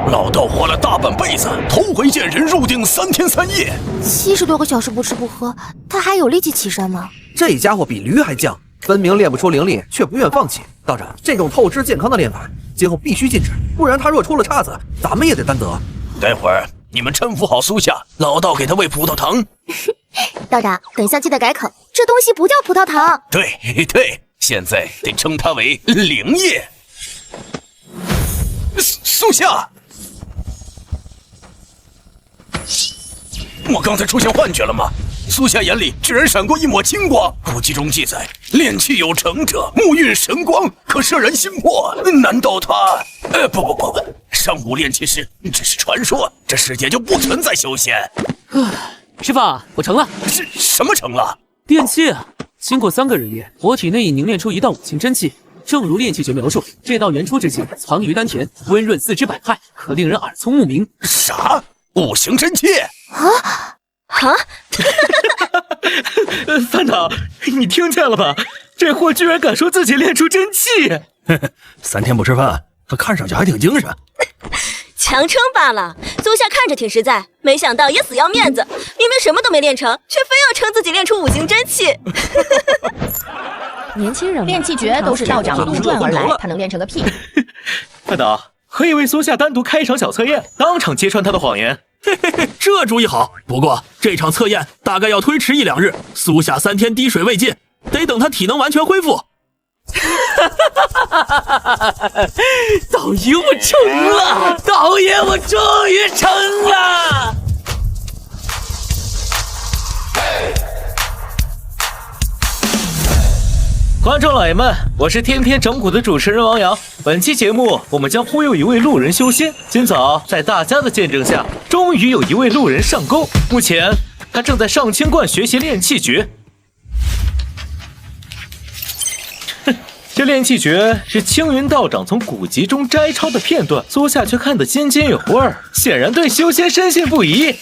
老道花了大半辈子，头回见人入定3天3夜，70多个小时不吃不喝，他还有力气起身吗？这家伙比驴还犟，分明练不出灵力，却不愿放弃。道长，这种透支健康的练法，今后必须禁止，不然他若出了岔子，咱们也得担责。待会儿你们搀扶好苏夏，老道给他喂葡萄糖。道长，等下记得改口，这东西不叫葡萄糖。对，现在得称它为灵液。苏夏，我刚才出现幻觉了吗？苏夏眼里居然闪过一抹青光。古籍中记载，炼气有成者，目蕴神光，可摄人心魄。难道他……不，上古炼气师只是传说，这世界就不存在修仙。师傅，我成了。是什么成了？炼气啊！经过3个日夜，我体内已凝练出一道5行真气。正如炼气诀描述，这道元初之气藏于丹田，温润四肢百骸，可令人耳聪目明。啥？5行真气？范导，你听见了吧？这货居然敢说自己练出真气！3天不吃饭，他看上去还挺精神。强撑罢了，苏夏看着挺实在，没想到也死要面子，明明什么都没练成，却非要称自己练出5行真气。年轻人练气诀都是道长杜撰而来，他能练成个屁！范导，可以为苏夏单独开一场小测验，当场揭穿他的谎言。这主意好，不过这场测验大概要推迟1、2日，苏夏3天滴水未进，得等他体能完全恢复。道爷我成了，道爷我终于成了。观众老爷们，我是天天整蛊的主持人王阳。本期节目我们将忽悠一位路人修仙。今早在大家的见证下，终于有一位路人上钩。目前他正在上清观学习炼气诀。这炼气诀是青云道长从古籍中摘抄的片段，苏夏却看得津津有味，显然对修仙深信不疑。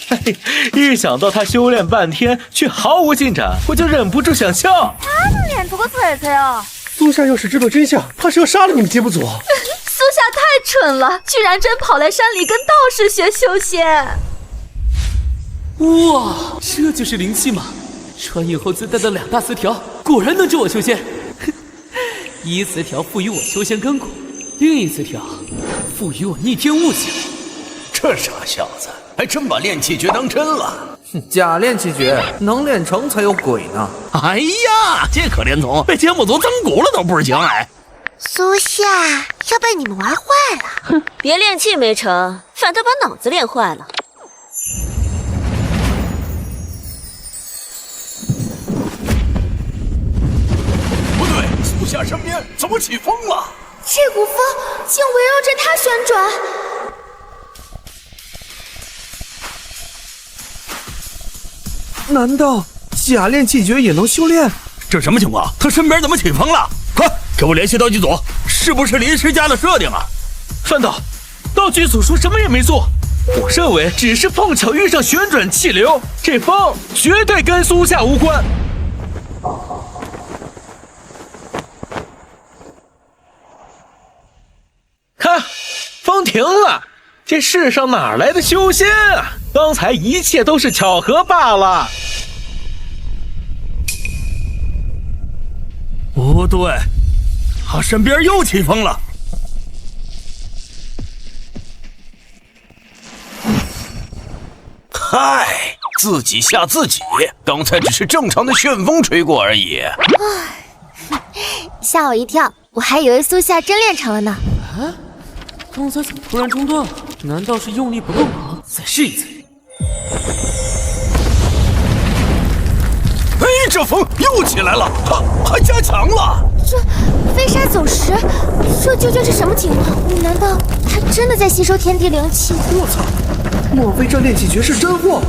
一想到他修炼半天却毫无进展，我就忍不住想笑。他能练出个彩彩啊！苏夏要是知道真相，怕是要杀了你们节目组。苏夏太蠢了，居然真跑来山里跟道士学修仙。哇，这就是灵气吗？穿越后自带的2大词条，果然能助我修仙。一词条赋予我修仙根骨，另一词条赋予我逆天悟性。这傻小子还真把炼气诀当真了。假炼气诀能练成才有鬼呢。哎呀，这可怜虫被节目组增蛊了都不是情哎。苏夏要被你们玩坏了。别练气没成，反倒把脑子练坏了。苏夏身边怎么起风了？这股风竟围绕着他旋转。难道假炼气诀也能修炼？这什么情况？他身边怎么起风了？快给我联系道具组，是不是临时加的设定啊？范导，道具组说什么也没做，我认为只是碰巧遇上旋转气流，这风绝对跟苏夏无关。看，风停了，这世上哪来的修仙啊？刚才一切都是巧合罢了。不对，他身边又起风了。嗨，自己吓自己，刚才只是正常的旋风吹过而已。吓我一跳，我还以为苏夏真练成了呢。啊？刚才怎么突然中断了？难道是用力不够吗？再试一次。哎，这风又起来了，还加强了。这飞沙走石，这究竟是什么情况？难道他真的在吸收天地灵气？我操！莫非这炼气诀是真货？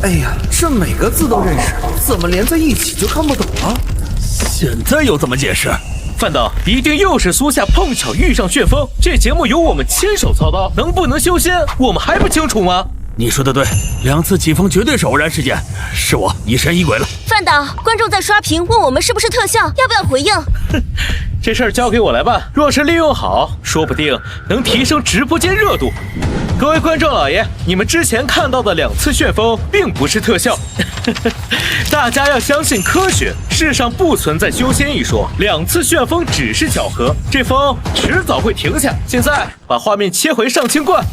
哎呀，这每个字都认识，怎么连在一起就看不懂了？现在又怎么解释？范导，一定又是苏夏碰巧遇上旋风。这节目由我们亲手操刀，能不能修仙，我们还不清楚吗？你说的对，2次起风绝对是偶然事件，是我疑神疑鬼了。范导，观众在刷屏问我们是不是特效，要不要回应？这事儿交给我来办。若是利用好，说不定能提升直播间热度。各位观众老爷，你们之前看到的2次旋风并不是特效，大家要相信科学，世上不存在修仙一说，2次旋风只是巧合，这风迟早会停下。现在把画面切回上清观。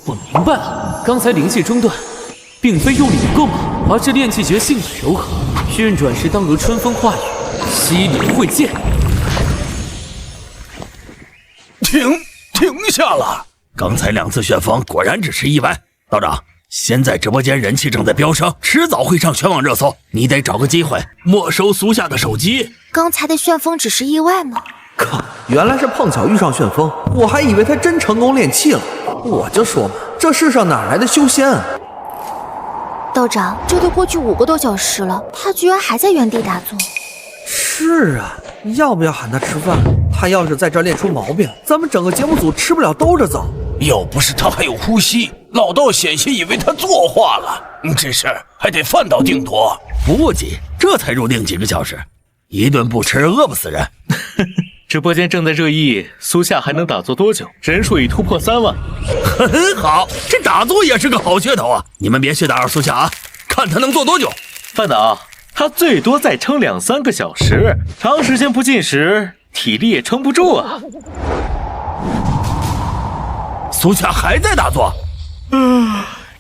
我明白了，刚才灵气中断，并非用力不够猛，而是炼气诀性质柔和，运转时当如春风化雨，溪流汇剑。停下了！刚才2次旋风果然只是意外。道长，现在直播间人气正在飙升，迟早会上全网热搜，你得找个机会没收苏夏的手机。刚才的旋风只是意外吗？靠，原来是碰巧遇上旋风，我还以为他真成功炼气了。我就说嘛，这世上哪来的修仙啊？道长，这都过去5个多小时了，他居然还在原地打坐。是啊，要不要喊他吃饭？他要是在这练出毛病，咱们整个节目组吃不了兜着走。要不是他还有呼吸，老道险些以为他作化了。这事儿还得范道定夺。不急，这才入定几个小时，一顿不吃饿不死人。直播间正在热议，苏夏还能打坐多久？人数已突破3万。很好，这打坐也是个好噱头啊！你们别去打扰苏夏啊，看他能做多久。范导，他最多再撑2-3个小时，长时间不进食，体力也撑不住啊。苏夏还在打坐，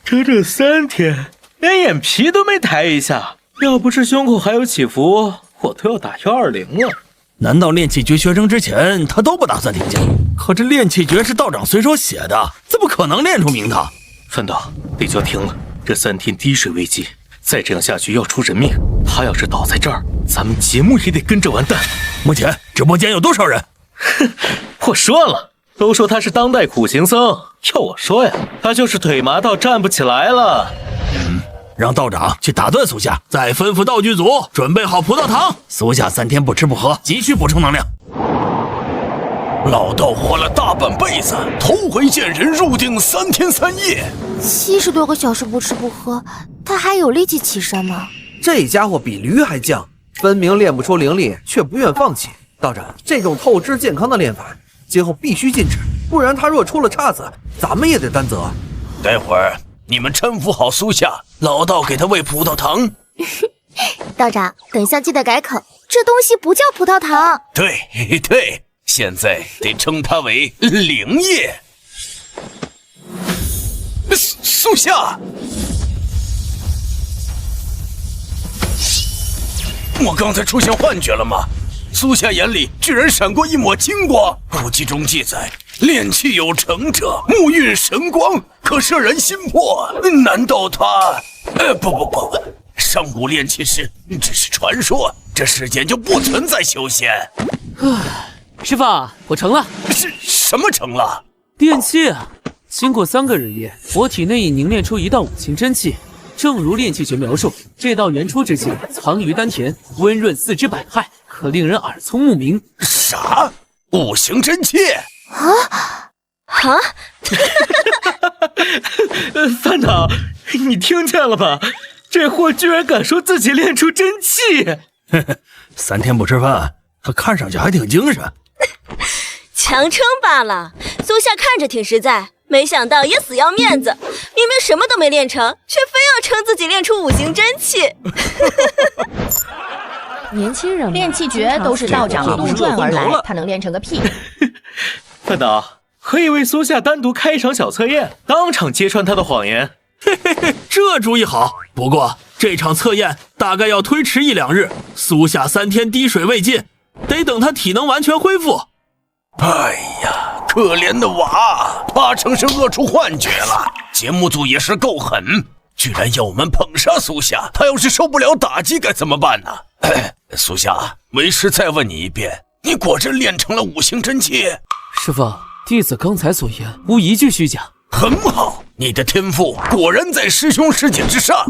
整整3天，连眼皮都没抬一下。要不是胸口还有起伏，我都要打120了。难道炼气诀学成之前他都不打算停下？可这炼气诀是道长随手写的，怎么可能练出名堂？范导，得就要停了，这3天滴水未进，再这样下去要出人命。他要是倒在这儿，咱们节目也得跟着完蛋。目前直播间有多少人？哼，我说了，都说他是当代苦行僧，要我说呀，他就是腿麻到站不起来了。让道长去打断苏夏，再吩咐道具组准备好葡萄糖。苏夏3天不吃不喝，急需补充能量。老道活了大半辈子，头回见人入定3天3夜，70多个小时不吃不喝，他还有力气起身吗？这家伙比驴还犟，分明练不出灵力，却不愿放弃。道长，这种透支健康的练法，今后必须禁止，不然他若出了岔子，咱们也得担责。待会儿你们搀扶好苏夏，老道给他喂葡萄糖。道长，等一下记得改口，这东西不叫葡萄糖。对，现在得称它为灵液。苏夏，我刚才出现幻觉了吗？苏夏眼里居然闪过一抹金光，古籍中记载，炼气有成者，沐浴神光，可摄人心魄。难道他……不，上古炼气师只是传说，这世间就不存在修仙。师傅，我成了。是什么成了？炼气啊！经过3个日夜，我体内已凝练出1道5行真气。正如炼气诀描述，这道元初之气藏于丹田，温润4肢百骸，可令人耳聪目明。啥？5行真气？范导，你听见了吧？这货居然敢说自己练出真气！3天不吃饭，他看上去还挺精神。强撑罢了，苏夏看着挺实在，没想到也死要面子，明明什么都没练成，却非要称自己练出5行真气。年轻人练气诀都是道长杜撰而来，他能练成个屁！范导，可以为苏夏单独开一场小测验，当场揭穿他的谎言。这主意好，不过这场测验大概要推迟1-2日，苏夏3天滴水未进，得等他体能完全恢复。哎呀，可怜的娃，8成是饿出幻觉了。节目组也是够狠，居然要我们捧杀苏夏，他要是受不了打击该怎么办呢？苏夏，为师再问你一遍，你果真练成了5行真气？师傅，弟子刚才所言无一句虚假。很好，你的天赋果然在师兄师姐之上。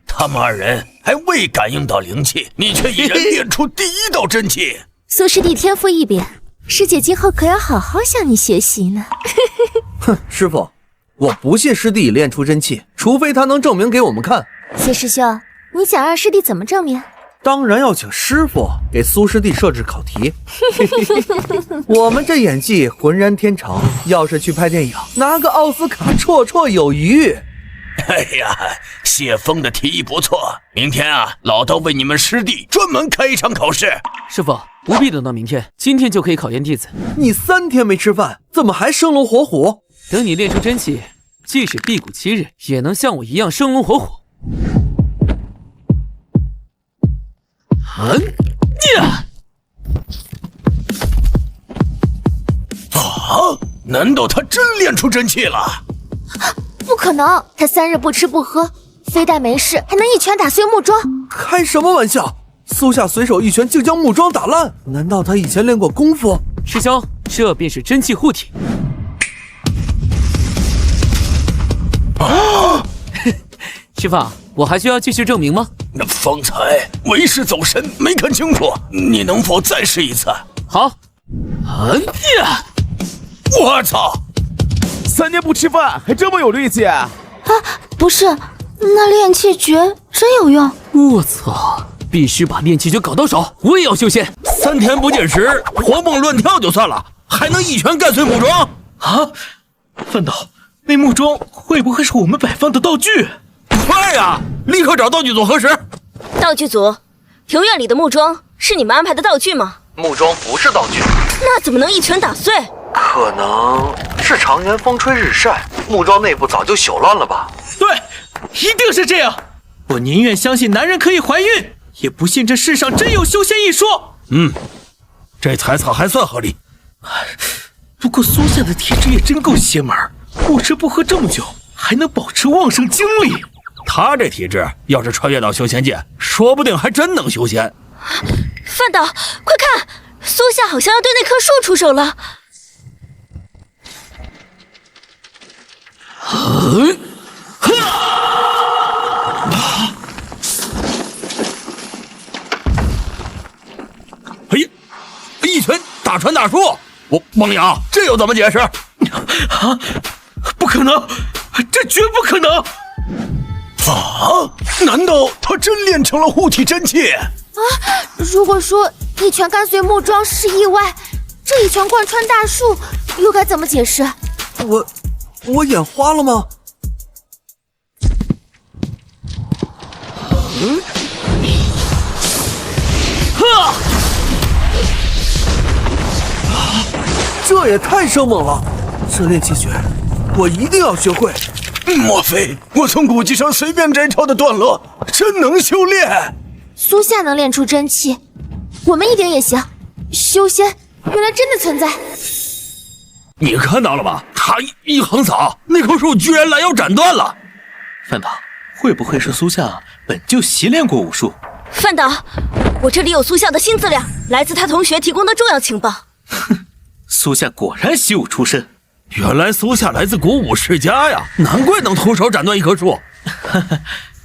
他们2人还未感应到灵气，你却已然练出第1道真气。苏师弟天赋异禀，师姐今后可要好好向你学习呢。哼，师傅，我不信师弟已练出真气，除非他能证明给我们看。谢师兄，你想让师弟怎么正面？当然要请师傅给苏师弟设置考题。我们这演技浑然天成，要是去拍电影，拿个奥斯卡绰绰有余。哎呀，谢峰的提议不错，明天啊，老道为你们师弟专门开一场考试。师傅，不必等到明天，今天就可以考验弟子。你3天没吃饭，怎么还生龙活虎？等你练出真气，即使辟谷7日，也能像我一样生龙活虎。难道他真练出真气了？不可能，他3日不吃不喝，非但没事，还能一拳打碎木桩。开什么玩笑！苏夏随手一拳就将木桩打烂，难道他以前练过功夫？师兄，这便是真气护体。师傅，我还需要继续证明吗？那方才为师走神，没看清楚，你能否再试一次？好。我操！3天不吃饭还这么有力气啊！不是，那炼气诀真有用。我操！必须把炼气诀搞到手，我也要修仙。3天不进食，活蹦乱跳就算了，还能一拳干碎木桩啊！范导，那木桩会不会是我们摆放的道具？快呀！立刻找道具组核实。道具组，庭院里的木桩是你们安排的道具吗？木桩不是道具，那怎么能一拳打碎？可能是常年风吹日晒，木桩内部早就朽烂了吧？对，一定是这样。我宁愿相信男人可以怀孕，也不信这世上真有修仙一说。这猜测还算合理。不过苏夏的体质也真够邪门，不吃不喝这么久，还能保持旺盛精力。他这体质要是穿越到修仙界，说不定还真能修仙。范导，快看，苏夏好像要对那棵树出手了。哎呀，一拳打穿大树！我汪洋，这又怎么解释？啊，不可能，这绝不可能！啊，难道他真练成了护体真气？如果说一拳干碎木桩是意外，这一拳贯穿大树又该怎么解释？我眼花了吗？这也太生猛了！这炼气诀，我一定要学会。莫非我从古籍上随便摘抄的段落真能修炼？苏夏能练出真气，我们一定也行。修仙原来真的存在。你看到了吗？他一横扫，那棵树居然拦腰斩断了。范导，会不会是苏夏本就习练过武术？范导，我这里有苏夏的新资料，来自他同学提供的重要情报。哼，苏夏果然习武出身。原来苏夏来自古武世家呀，难怪能徒手斩断一棵树。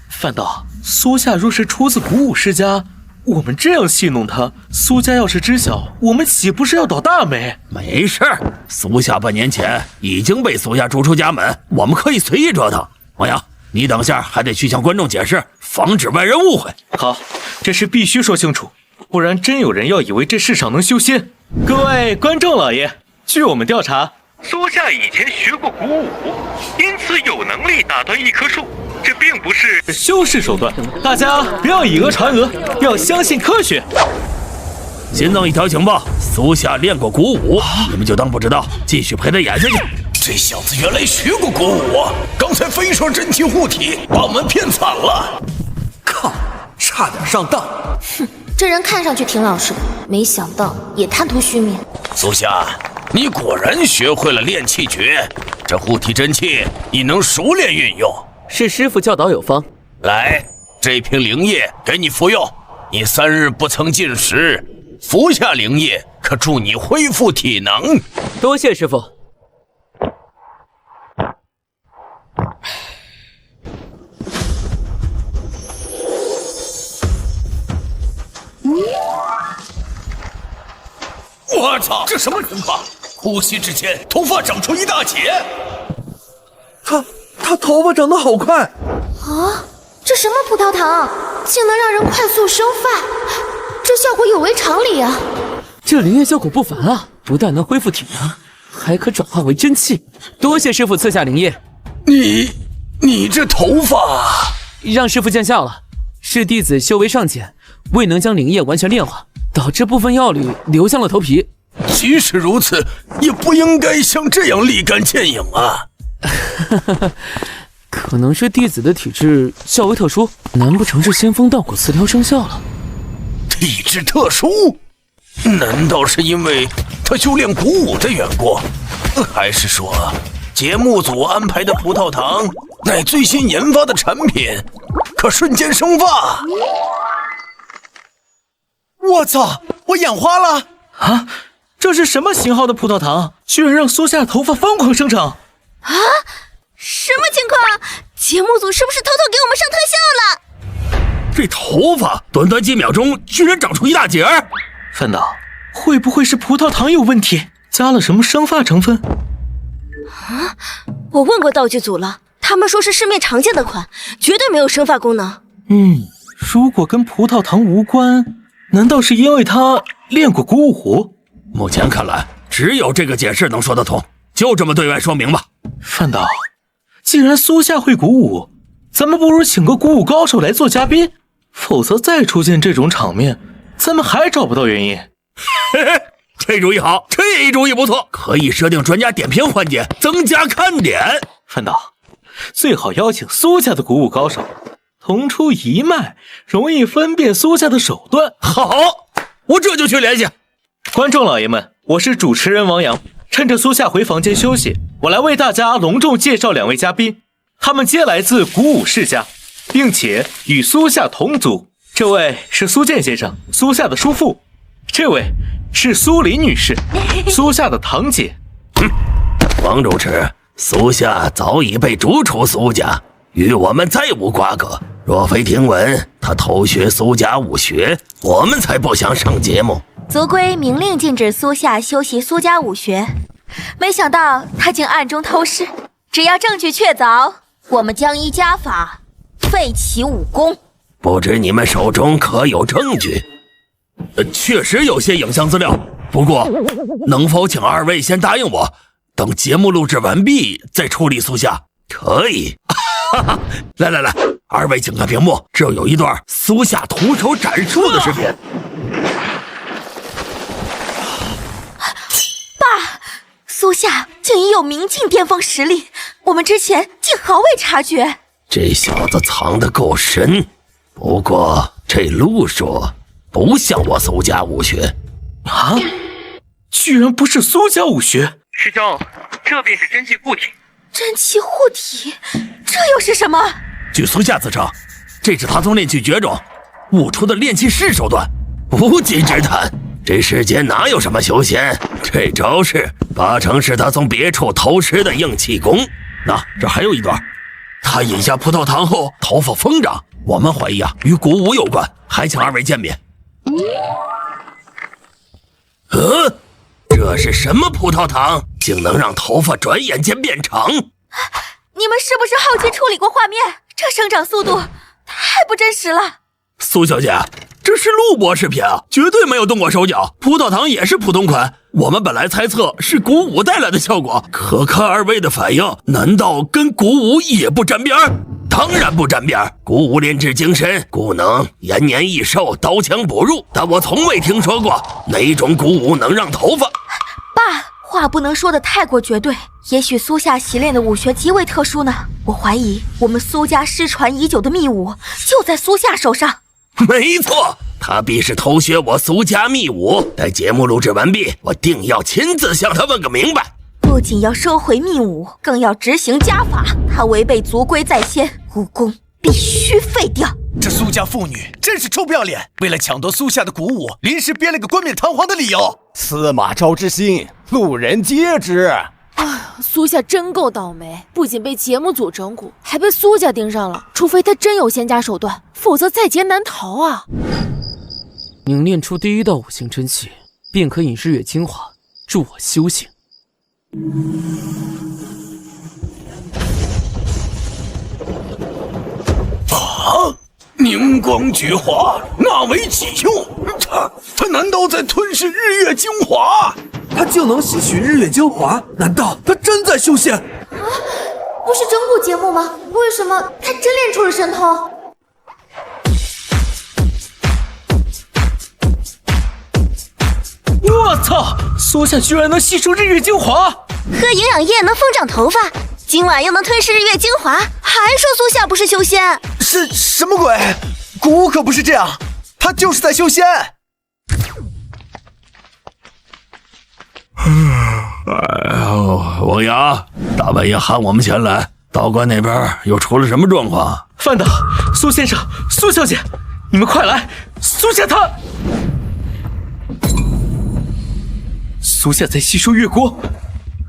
范导，苏夏若是出自古武世家，我们这样戏弄他，苏家要是知晓，我们岂不是要倒大霉？没事，苏夏半年前已经被苏家逐出家门，我们可以随意折腾。王阳，你等下还得去向观众解释，防止外人误会。好，这事必须说清楚，不然真有人要以为这世上能修仙。各位观众老爷，据我们调查，苏夏以前学过古武，因此有能力打断一棵树，这并不是修饰手段。大家不要以讹传讹，要相信科学。新增一条情报，苏夏练过古武，你们就当不知道，继续陪他演下去。这小子原来学过古武啊！刚才非说真气护体，把我们骗惨了。靠，差点上当。哼，这人看上去挺老实的，没想到也贪图虚名。苏夏，你果然学会了炼气诀，这护体真气你能熟练运用。是师傅教导有方。来，这瓶灵液给你服用，你3日不曾进食，服下灵液可助你恢复体能。多谢师傅。我操，这什么情况？呼吸之间，头发长出一大截。他头发长得好快啊！这什么葡萄糖？竟能让人快速生发，这效果有违常理啊！这灵液效果不凡啊，不但能恢复体能，还可转化为真气。多谢师傅赐下灵液。你这头发……让师傅见笑了，是弟子修为尚浅，未能将灵液完全炼化，导致部分药力流向了头皮。即使如此，也不应该像这样立竿见影啊！可能是弟子的体质较为特殊，难不成是仙风道骨词条生效了？体质特殊？难道是因为他修炼鼓舞的缘故？还是说节目组安排的葡萄糖乃最新研发的产品，可瞬间生发？我操！我眼花了啊！这是什么型号的葡萄糖？居然让苏夏头发疯狂生长！啊！什么情况？节目组是不是偷偷给我们上特效了？这头发短短几秒钟居然长出一大截！范导，会不会是葡萄糖有问题，加了什么生发成分？啊！我问过道具组了，他们说是市面常见的款，绝对没有生发功能。如果跟葡萄糖无关，难道是因为他练过鼓舞？目前看来，只有这个解释能说得通，就这么对外说明吧。范导，既然苏夏会鼓舞，咱们不如请个鼓舞高手来做嘉宾，否则再出现这种场面，咱们还找不到原因。嘿嘿，这主意好，这主意不错，可以设定专家点评环节，增加看点。范导，最好邀请苏家的鼓舞高手，同出一脉，容易分辨苏家的手段。好，我这就去联系。观众老爷们，我是主持人王阳。趁着苏夏回房间休息，我来为大家隆重介绍两位嘉宾，他们皆来自鼓舞世家，并且与苏夏同族。这位是苏健先生，苏夏的叔父；这位是苏林女士，苏夏的堂姐。王主持，苏夏早已被逐出苏家，与我们再无瓜葛。若非听闻他偷学苏家武学，我们才不想上节目。族规明令禁止苏夏修习苏家武学，没想到他竟暗中偷师。只要证据确凿，我们将依家法废其武功。不知你们手中可有证据？确实有些影像资料，不过能否请二位先答应我，等节目录制完毕再处理苏夏？可以。来，二位请看屏幕，这有一段苏夏徒手斩树的视频。爸，苏夏竟已有明镜巅峰实力，我们之前竟毫未察觉。这小子藏得够深，不过这路数不像我苏家武学啊！居然不是苏家武学！师兄，这便是真气护体。真气护体，这又是什么？据苏夏自称，这是他从炼气诀中悟出的炼气式手段，无稽之谈。这世间哪有什么修仙？这招式八成是他从别处偷师的硬气功。这还有一段，他饮下葡萄糖后头发疯长，我们怀疑与鼓舞有关，还请二位见面。这是什么葡萄糖，竟能让头发转眼间变长？你们是不是后期处理过画面？这生长速度太不真实了。苏小姐，这是录播视频绝对没有动过手脚。葡萄糖也是普通款，我们本来猜测是鼓舞带来的效果，可看二位的反应，难道跟鼓舞也不沾边？当然不沾边，鼓舞炼制精深，故能延年益寿，刀枪不入，但我从未听说过哪种鼓舞能让头发……爸，话不能说的太过绝对，也许苏夏习练的武学极为特殊呢。我怀疑我们苏家失传已久的秘武就在苏夏手上。没错，他必是偷学我苏家秘武。待节目录制完毕，我定要亲自向他问个明白。不仅要收回秘武，更要执行家法。他违背族规在先，武功必须废掉。这苏家妇女真是臭不要脸，为了抢夺苏夏的鼓舞，临时编了个冠冕堂皇的理由。司马昭之心，路人皆知。苏夏真够倒霉，不仅被节目组整蛊，还被苏家盯上了。除非他真有仙家手段，否则在劫难逃啊！凝练出第一道五行真气，便可饮日月精华，助我修行。凝光菊花，纳为己用。他难道在吞噬日月精华？他竟能吸取日月精华？难道他真在修仙？不是整蛊节目吗？为什么他真练出了神通？我操！苏夏居然能吸收日月精华，喝营养液能疯长头发，今晚又能吞噬日月精华，还说苏夏不是修仙？是什么鬼？古武可不是这样，他就是在修仙。哎呦，王阳，大半夜喊我们前来，道观那边又出了什么状况？范导、苏先生、苏小姐，你们快来！苏夏他，苏夏在吸收月光。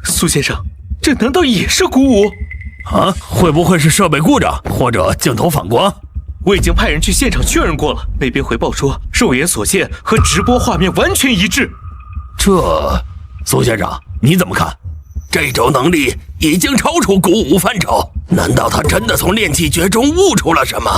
苏先生，这难道也是鼓舞？啊，会不会是设备故障或者镜头反光？我已经派人去现场确认过了，那边回报说肉眼所见和直播画面完全一致。苏先生，你怎么看？这种能力已经超出鼓舞范畴，难道他真的从炼气诀中悟出了什么？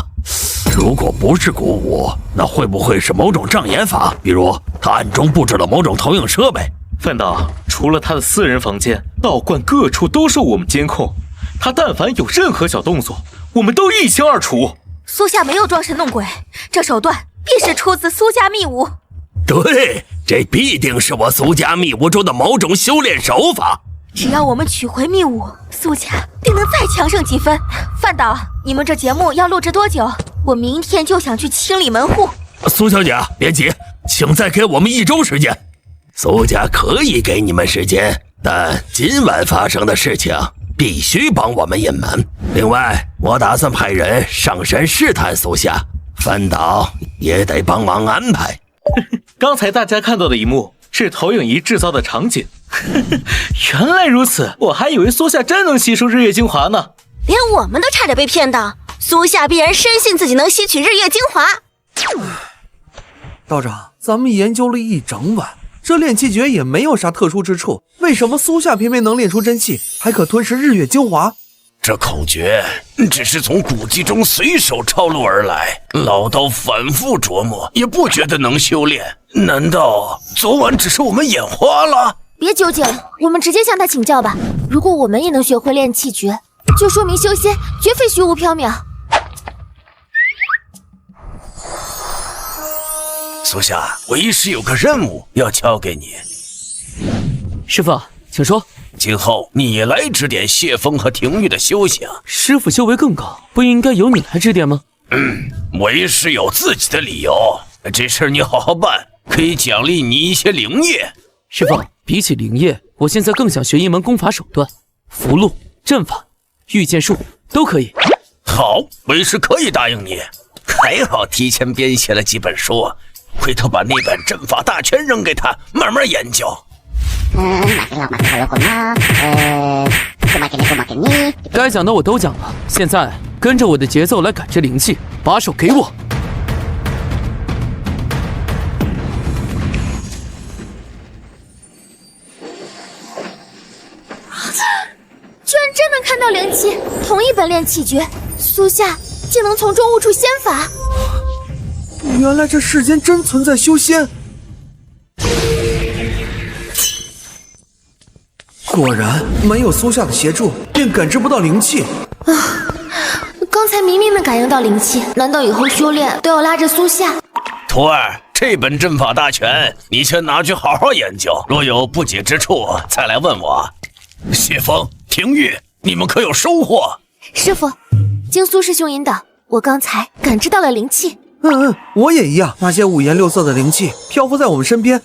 如果不是鼓舞，那会不会是某种障眼法？比如他暗中布置了某种投影设备？范导，除了他的私人房间，道观各处都受我们监控，他但凡有任何小动作，我们都一清二楚。苏夏没有装神弄鬼，这手段必是出自苏家秘武。对，这必定是我苏家秘武中的某种修炼手法。只要我们取回秘武，苏家定能再强盛几分。范导，你们这节目要录制多久？我明天就想去清理门户。苏小姐，别急，请再给我们1周时间。苏家可以给你们时间，但今晚发生的事情必须帮我们隐瞒。另外，我打算派人上山试探苏夏，范导也得帮忙安排。刚才大家看到的一幕是投影仪制造的场景。原来如此，我还以为苏夏真能吸收日月精华呢。连我们都差点被骗到，苏夏必然深信自己能吸取日月精华。道长，咱们研究了一整晚，这炼气诀也没有啥特殊之处，为什么苏夏偏偏能炼出真气，还可吞噬日月精华？这口诀只是从古籍中随手抄录而来，老道反复琢磨，也不觉得能修炼。难道昨晚只是我们眼花了？别纠结了，我们直接向他请教吧。如果我们也能学会炼气诀，就说明修仙绝非虚无缥缈。苏夏，为师有个任务要交给你。师傅，请说。今后你来指点谢风和廷玉的修行。师傅修为更高，不应该由你来指点吗？为师有自己的理由，这事你好好办，可以奖励你一些灵液。师傅，比起灵液，我现在更想学一门功法手段，符箓、阵法、御剑术都可以。好，为师可以答应你。还好提前编写了几本书，回头把那本阵法大全扔给他，慢慢研究。该讲的我都讲了，现在跟着我的节奏来感知灵气，把手给我。居然真能看到灵气，同一本炼气诀，苏夏竟能从中悟出仙法。原来这世间真存在修仙。果然，没有苏夏的协助，便感知不到灵气。刚才明明能感应到灵气，难道以后修炼都要拉着苏夏？徒儿，这本阵法大全，你先拿去好好研究，若有不解之处，再来问我。谢风、廷玉，你们可有收获？师傅，经苏师兄引导，我刚才感知到了灵气。我也一样，那些五颜六色的灵气漂浮在我们身边。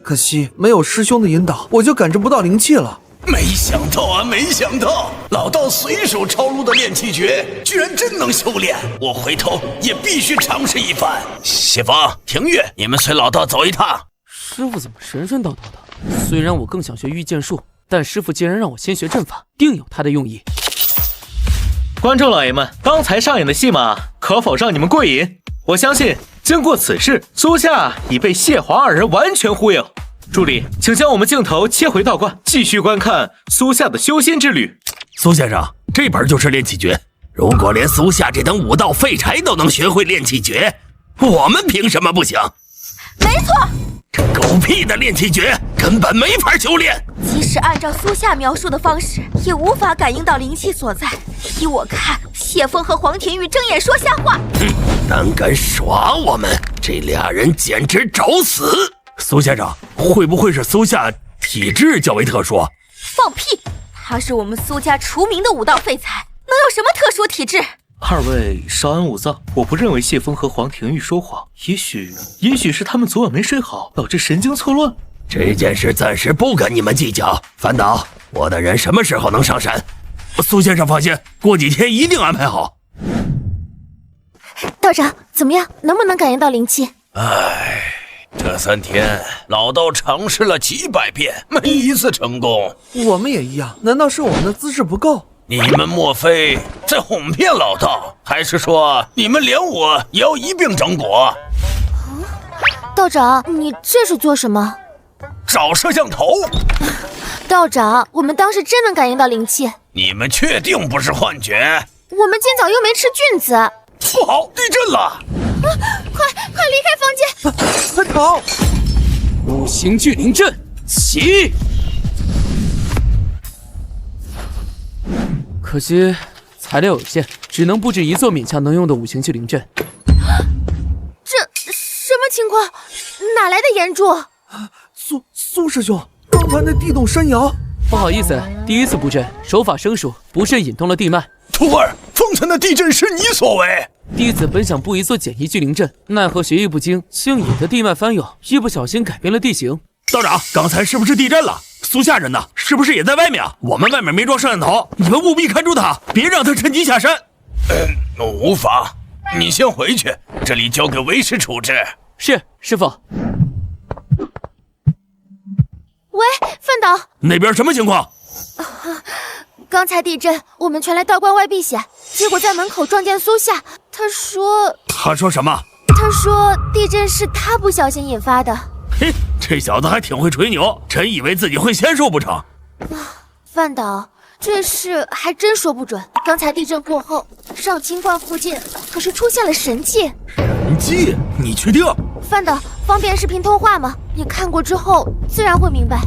可惜没有师兄的引导，我就感知不到灵气了。没想到啊，没想到，老道随手抄录的炼气诀，居然真能修炼。我回头也必须尝试一番。谢风、廷玉，你们随老道走一趟。师傅怎么神神叨叨的？虽然我更想学御剑术，但师傅既然让我先学阵法，定有他的用意。观众老爷们，刚才上演的戏码可否让你们过瘾？我相信经过此事，苏夏已被谢华二人完全忽悠。助理，请将我们镜头切回道观，继续观看苏夏的修仙之旅。苏先生，这本就是炼气诀，如果连苏夏这等武道废柴都能学会炼气诀，我们凭什么不行？没错，这狗屁的炼气诀根本没法修炼。即使按照苏夏描述的方式，也无法感应到灵气所在。依我看，谢峰和黄庭玉睁眼说瞎话。胆敢耍我们，这俩人简直找死！苏先生，会不会是苏夏体质较为特殊？放屁！他是我们苏家除名的武道废材，能有什么特殊体质？二位稍安勿躁，我不认为谢峰和黄庭玉说谎，也许是他们昨晚没睡好，导致神经错乱。这件事暂时不跟你们计较。樊导，我的人什么时候能上山？苏先生放心，过几天一定安排好。道长，怎么样？能不能感应到灵气？唉，这3天老道尝试了几百遍，没一次成功。我们也一样，难道是我们的姿势不够？你们莫非在哄骗老道，还是说你们连我也要一并整蛊？道长，你这是做什么？找摄像头。道长，我们当时真能感应到灵气。你们确定不是幻觉？我们今早又没吃菌子。不好，地震了！快离开房间！快逃！五行聚灵阵起！可惜材料有限，只能布置一座勉强能用的五行聚灵阵。这什么情况？哪来的岩柱？苏师兄，刚才那地动山摇。不好意思，第一次布阵，手法生疏，不慎引动了地脉。徒儿，方才的地震是你所为。弟子本想布一座简易聚灵阵，奈何学艺不精，竟引得地脉翻涌，一不小心改变了地形。道长，刚才是不是地震了？苏夏人呢？是不是也在外面啊？我们外面没装摄像头，你们务必看住他，别让他趁机下山。无妨，你先回去，这里交给为师处置。是，师傅。喂，范导，那边什么情况？刚才地震，我们全来道观外避险，结果在门口撞见苏夏。他说什么？他说地震是他不小心引发的。嘿，这小子还挺会吹牛，真以为自己会仙术不成？范导，这事还真说不准。刚才地震过后，上清观附近可是出现了神迹。神迹？你确定？范导，方便视频通话吗？你看过之后自然会明白。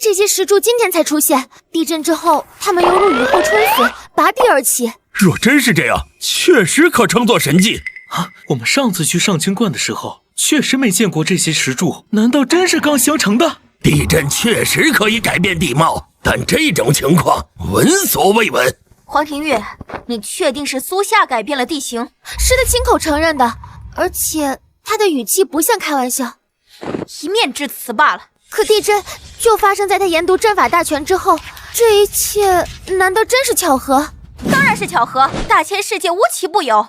这些石柱今天才出现，地震之后，它们犹如雨后春笋，拔地而起。若真是这样，确实可称作神迹啊！我们上次去上清观的时候，确实没见过这些石柱，难道真是刚形成的？地震确实可以改变地貌，但这种情况闻所未闻。黄庭玉，你确定是苏夏改变了地形？是他亲口承认的，而且他的语气不像开玩笑，一面之词罢了。可地震就发生在他研读阵法大全之后，这一切难道真是巧合？当然是巧合，大千世界无奇不有。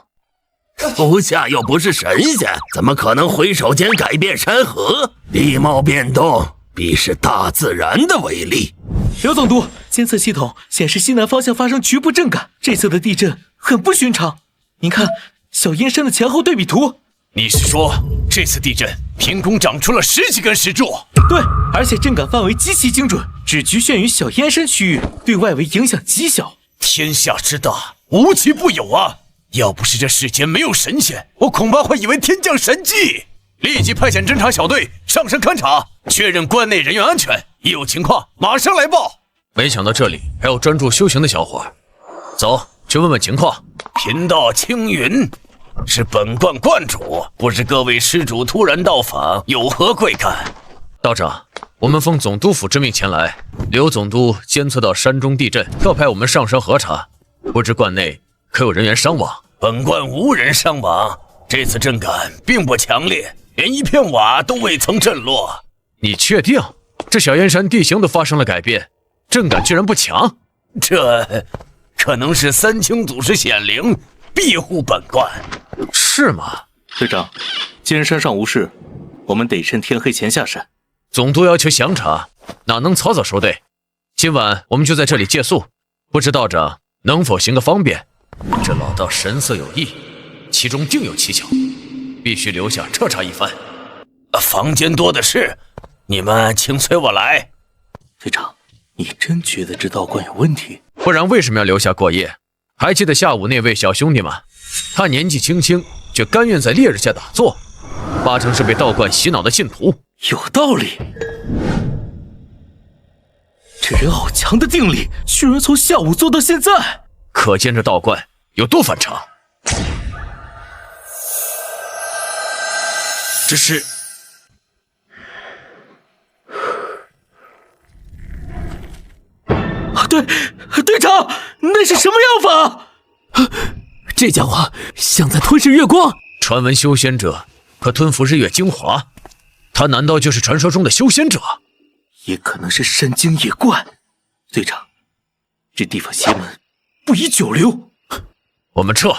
苏夏又不是神仙，怎么可能回手间改变山河？地貌变动必是大自然的威力。刘总督，监测系统显示西南方向发生局部震感，这次的地震很不寻常。您看小燕山的前后对比图。你是说这次地震凭空长出了10几根石柱？对，而且震感范围极其精准，只局限于小燕山区域，对外围影响极小。天下之大，无奇不有啊！要不是这世间没有神仙，我恐怕会以为天降神迹。立即派遣侦察小队上山勘察，确认关内人员安全，一有情况马上来报。没想到这里还有专注修行的小伙，走去问问情况。贫道青云，是本观观主，不知各位施主突然到访，有何贵干？道长，我们奉总督府之命前来，刘总督监测到山中地震，调派我们上山核查，不知观内可有人员伤亡？本观无人伤亡，这次震感并不强烈，连一片瓦都未曾震落。你确定？这小燕山地形都发生了改变，震感居然不强？这可能是三清祖师显灵，庇护本观。是吗？队长，既然山上无事，我们得趁天黑前下山。总督要求详查，哪能草草收队？今晚我们就在这里借宿，不知道长能否行个方便？这老道神色有异，其中定有蹊跷，必须留下彻查一番。房间多的是，你们请随我来。队长，你真觉得这道观有问题？不然为什么要留下过夜？还记得下午那位小兄弟吗？他年纪轻轻，却甘愿在烈日下打坐，八成是被道观洗脑的信徒。有道理。这人好强的定力，居然从下午做到现在，可见这道观有多反常。这是……队长，那是什么药法？这家伙像在吞噬月光。传闻修仙者可吞服日月精华，他难道就是传说中的修仙者？也可能是山精野怪。队长，这地方邪门，不宜久留。我们撤。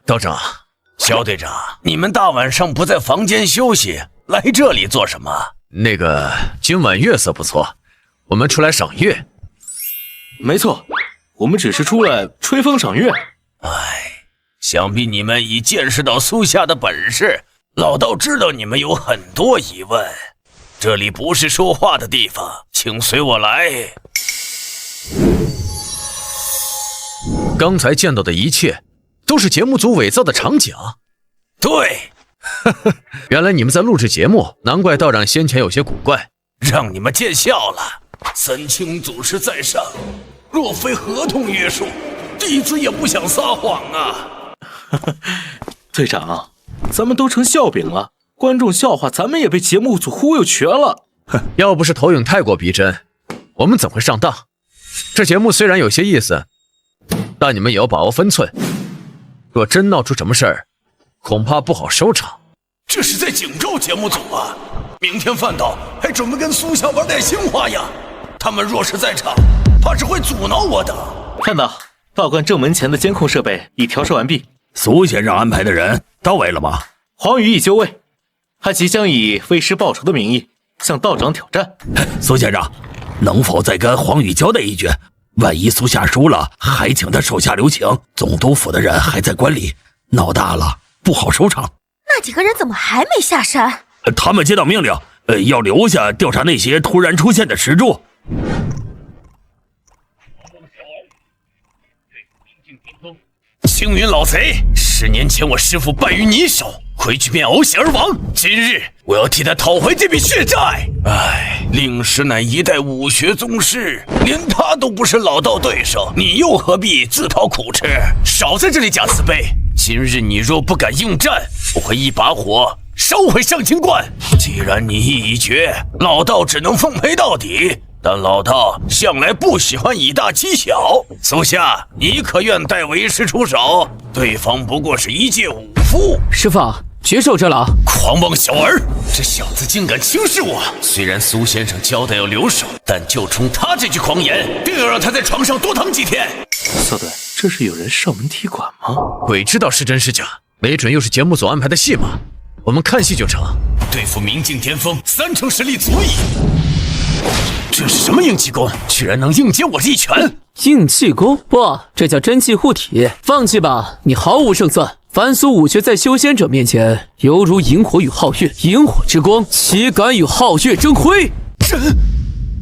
道长，肖队长，你们大晚上不在房间休息，来这里做什么？那个，今晚月色不错，我们出来赏月。没错，我们只是出来吹风赏月。想必你们已见识到苏夏的本事，老道知道你们有很多疑问。这里不是说话的地方，请随我来。刚才见到的一切都是节目组伪造的场景。对，原来你们在录制节目，难怪道长先前有些古怪。让你们见笑了。三清祖师在上，若非合同约束，弟子也不想撒谎啊。队长，咱们都成笑柄了，观众笑话咱们也被节目组忽悠瘸了。要不是投影太过逼真，我们怎会上当？这节目虽然有些意思，但你们也要把握分寸。若真闹出什么事儿，恐怕不好收场。这是在警告节目组啊！明天范导还准备跟苏夏玩点新花样，他们若是在场，怕是会阻挠我的。范导，道观正门前的监控设备已调试完毕。苏先生安排的人到位了吗？黄宇已就位，他即将以为师报仇的名义向道长挑战。苏先生，能否再跟黄宇交代一句？万一苏夏输了，还请他手下留情。总督府的人还在关里，闹大了不好收场。那几个人怎么还没下山？他们接到命令，要留下调查那些突然出现的石柱。青云老贼，10年前我师父败于你手，回去便呕血而亡。今日我要替他讨回这笔血债。令师乃一代武学宗师，连他都不是老道对手，你又何必自讨苦吃？少在这里假慈悲！今日你若不敢应战，我会一把火烧毁上清观。既然你意已决，老道只能奉陪到底。但老道向来不喜欢以大欺小，苏夏，你可愿代为师出手？对方不过是一介武夫。师父，绝手这了！狂妄小儿，这小子竟敢轻视我！虽然苏先生交代要留守，但就冲他这句狂言，定要让他在床上多躺几天。小队，这是有人上门踢馆吗？鬼知道是真是假，没准又是节目组安排的戏码。我们看戏就成。对付明镜巅峰，3成实力足矣。这是什么硬气功？居然能硬接我这一拳！硬气功？不，这叫真气护体。放弃吧，你毫无胜算。凡俗武学在修仙者面前，犹如萤火与皓月，萤火之光岂敢与皓月争辉？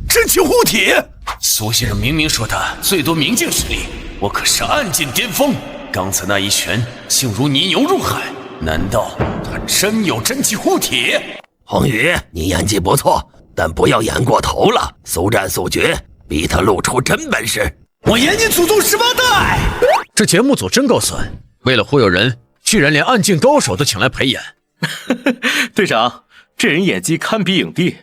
真气护体！苏先生明明说他最多明镜实力，我可是暗劲巅峰。刚才那一拳竟如泥牛入海，难道他真有真气护体？黄宇，你演技不错，但不要演过头了，速战速决，逼他露出真本事。我演你祖宗18代！这节目组真够损，为了忽悠人，居然连暗劲高手都请来陪演。队长，这人演技堪比影帝，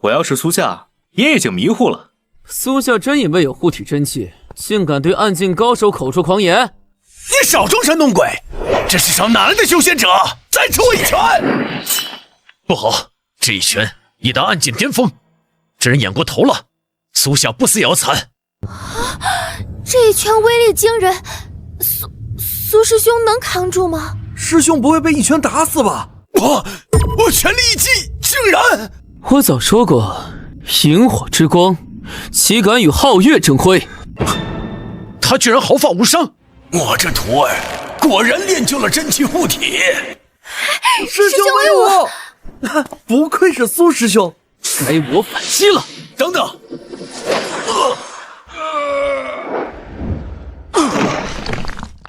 我要是苏夏，也已经迷糊了。苏夏真以为有护体真气，竟敢对暗劲高手口出狂言？你少装神弄鬼！这世上哪来的修仙者？再吃我一拳！不好，这一拳已达暗劲巅峰，这人演过头了，苏夏不死也要惨。这一拳威力惊人，苏师兄能扛住吗？师兄不会被一拳打死吧？我全力一击，竟然！我早说过，萤火之光岂敢与皓月争辉？他居然毫发无伤！我这徒儿果然练就了真气护体。师兄威武！不愧是苏师兄，该我反击了！等等！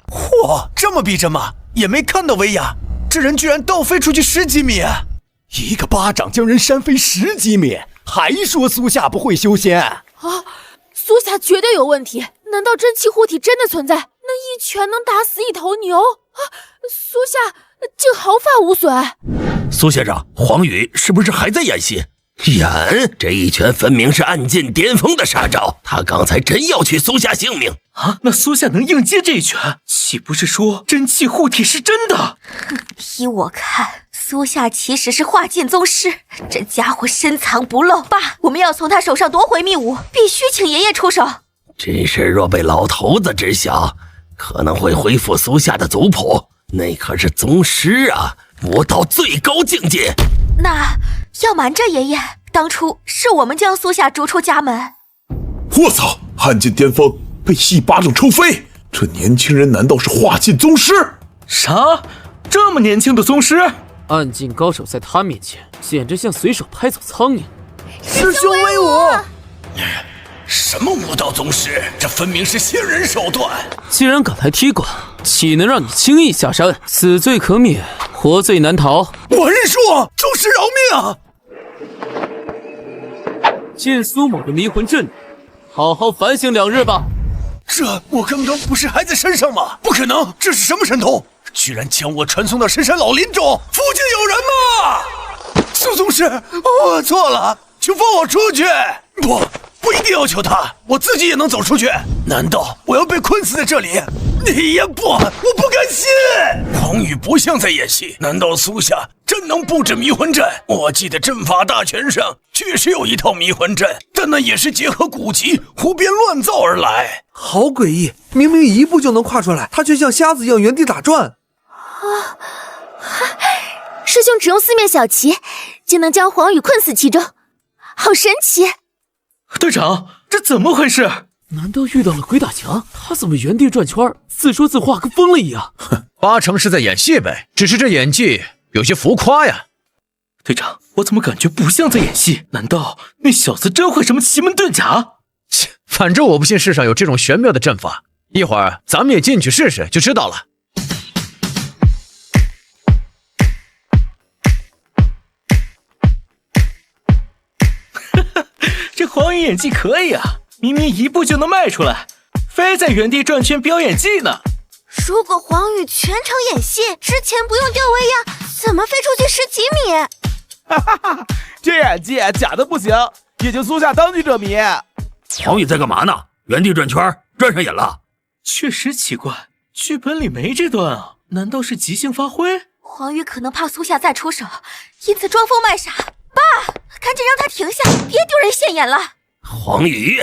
嚯，这么逼真吗？也没看到威亚，这人居然倒飞出去10几米！一个巴掌将人扇飞10几米，还说苏夏不会修仙啊！苏夏绝对有问题，难道真气护体真的存在？那一拳能打死一头牛啊！苏夏竟毫发无损。苏先生，黄宇是不是还在演戏？演？这一拳分明是暗劲巅峰的杀招，他刚才真要取苏夏性命啊！那苏夏能应接这一拳，岂不是说真气护体是真的？依我看，苏夏其实是化劲宗师，这家伙深藏不露。爸，我们要从他手上夺回秘武，必须请爷爷出手。这事若被老头子知晓，可能会恢复苏夏的族谱，那可是宗师啊，武道最高境界。那要瞒着爷爷，当初是我们将苏夏逐出家门。我操！暗劲巅峰被一巴掌抽飞，这年轻人难道是化劲宗师？啥？这么年轻的宗师？暗劲高手在他面前，简直像随手拍走苍蝇。师兄威武！什么武道宗师？这分明是仙人手段！既然敢来踢馆，岂能让你轻易下山？死罪可免，活罪难逃。我认输，宗师饶命！见苏某的迷魂阵，好好反省2日吧。这我刚刚不是还在山上吗？不可能，这是什么神通？居然将我传送到深山老林中！附近有人吗？苏宗师，我错了，请放我出去！不一定要求他，我自己也能走出去。难道我要被困死在这里？你也不，我不甘心。黄宇不像在演戏，难道苏夏真能布置迷魂阵？我记得阵法大全上确实有一套迷魂阵，但那也是结合古籍胡编乱造而来。好诡异，明明一步就能跨出来，他却像瞎子一样原地打转。师兄只用4面小旗，就能将黄宇困死其中，好神奇！队长，这怎么回事？难道遇到了鬼打墙？他怎么原地转圈，自说自话，跟疯了一样？哼，80%是在演戏呗，只是这演技有些浮夸呀。队长，我怎么感觉不像在演戏？难道那小子真会什么奇门遁甲？切，反正我不信世上有这种玄妙的阵法，一会儿咱们也进去试试就知道了。这黄宇演技可以啊，明明一步就能迈出来，非在原地转圈表演技呢。如果黄宇全程演戏，之前不用吊威亚，怎么飞出去10几米？哈哈哈，这演技假的不行，也就苏夏当局者迷。黄宇在干嘛呢？原地转圈，转上瘾了。确实奇怪，剧本里没这段啊，难道是即兴发挥？黄宇可能怕苏夏再出手，因此装疯卖傻。爸，赶紧让他停下，别丢人现眼了。黄宇，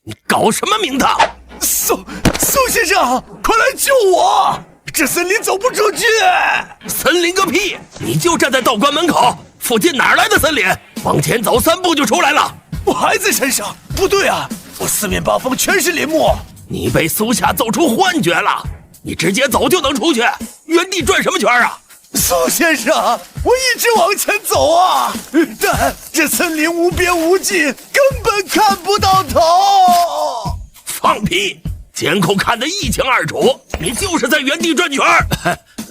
你搞什么名堂？苏先生，快来救我！这森林走不出去。森林个屁！你就站在道观门口，附近哪来的森林？往前走3步就出来了。我还在山上。不对啊，我4面8方全是林木。你被苏夏揍出幻觉了，你直接走就能出去，原地转什么圈啊？苏先生，我一直往前走啊，但这森林无边无际，根本看不到头。放屁！监控看得一清二楚，你就是在原地转圈。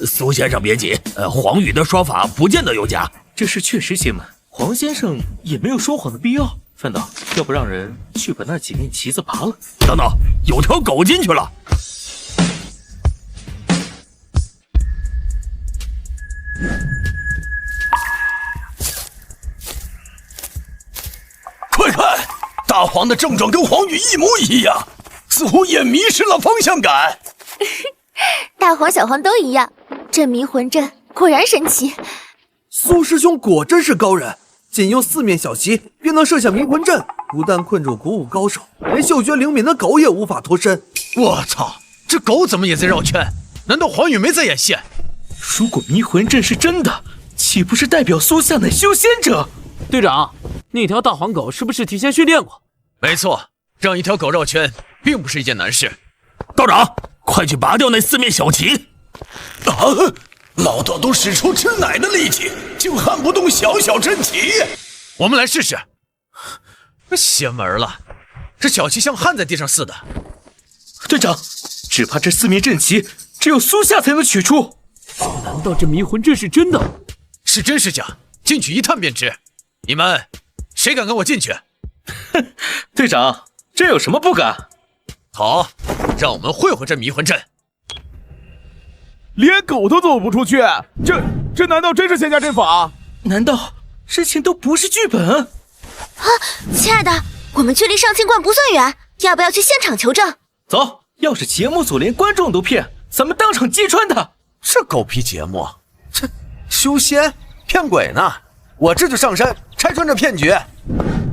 苏先生别急，黄宇的说法不见得有假，这事确实邪门，黄先生也没有说谎的必要。范导，要不让人去把那几面旗子拔了？等等，有条狗进去了。快看，大黄的症状跟黄宇一模一样，似乎也迷失了方向感。大黄小黄都一样，这迷魂阵果然神奇。苏师兄果真是高人，仅用4面小旗便能设下迷魂阵，不但困住古武高手，连嗅觉灵敏的狗也无法脱身。我操，这狗怎么也在绕圈？难道黄宇没在演戏？如果迷魂阵是真的，岂不是代表苏夏乃修仙者？队长，那条大黄狗是不是提前训练过？没错，让一条狗绕圈并不是一件难事。道长，快去拔掉那4面小旗！啊！老道都使出吃奶的力气，竟撼不动小小阵旗。我们来试试。邪门了，这小旗像焊在地上似的。队长，只怕这4面阵旗只有苏夏才能取出。难道这迷魂阵是真的？是真是假？进去一探便知。你们谁敢跟我进去？哼，队长，这有什么不敢？好，让我们会会这迷魂阵。连狗都走不出去，这难道真是仙家阵法？难道之前都不是剧本？啊，亲爱的，我们距离上清观不算远，要不要去现场求证？走，要是节目组连观众都骗，咱们当场揭穿他。这狗屁节目，这修仙骗鬼呢！我这就上山拆穿这骗局。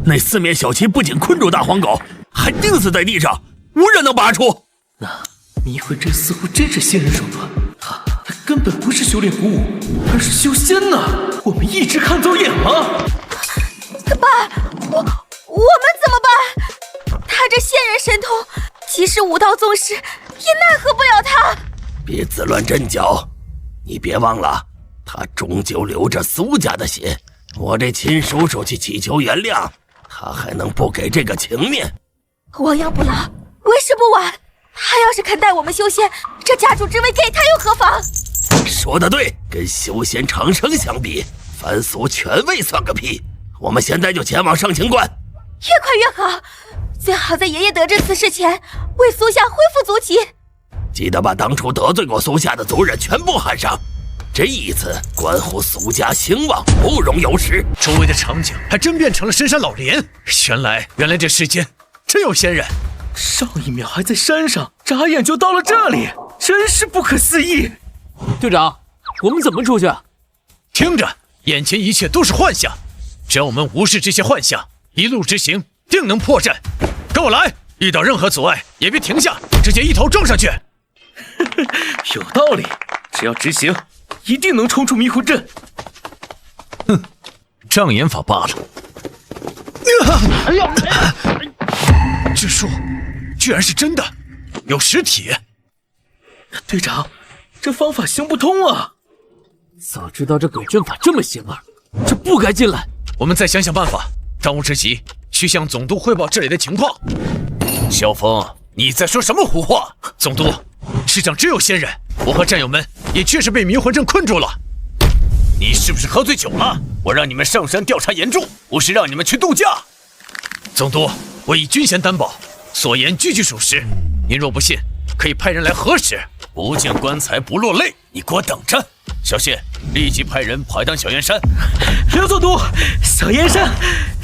那4面小旗不仅困住大黄狗，还钉死在地上，无人能拔出。那迷魂阵似乎真是仙人手段，他根本不是修炼古武，而是修仙呢。我们一直看走眼了。爸，我们怎么办？他这仙人神通，即使武道宗师也奈何不了他。别自乱阵脚，你别忘了，他终究流着苏家的血。我这亲叔叔去祈求原谅，他还能不给这个情面？亡羊补牢，为时不晚。他要是肯带我们修仙，这家主之位给他又何妨？说得对，跟修仙长生相比，凡俗权位算个屁。我们现在就前往上清观，越快越好，最好在爷爷得知此事前，为苏夏恢复族籍。记得把当初得罪过苏夏的族人全部喊上。这一次关乎苏家兴旺，不容有失。周围的场景还真变成了深山老林。原来这世间真有仙人。上一秒还在山上，眨眼就到了这里，真是不可思议。队长，我们怎么出去？听着，眼前一切都是幻象，只要我们无视这些幻象，一路直行，定能破阵。跟我来，遇到任何阻碍也别停下，直接一头撞上去。有道理，只要直行，一定能冲出迷魂阵。哼，障眼法罢了。这术居然是真的，有实体。队长，这方法行不通啊！早知道这鬼阵法这么邪门，这不该进来。我们再想想办法。当务之急，去向总督汇报这里的情况。萧峰，你在说什么胡话？总督，世上只有仙人，我和战友们也确实被迷魂阵困住了。你是不是喝醉酒了？我让你们上山调查严重，不是让你们去度假。总督，我以军衔担保，所言句句属实。您若不信，可以派人来核实。不见棺材不落泪，你给我等着！小谢，立即派人跑一趟小燕山。刘总督，小燕山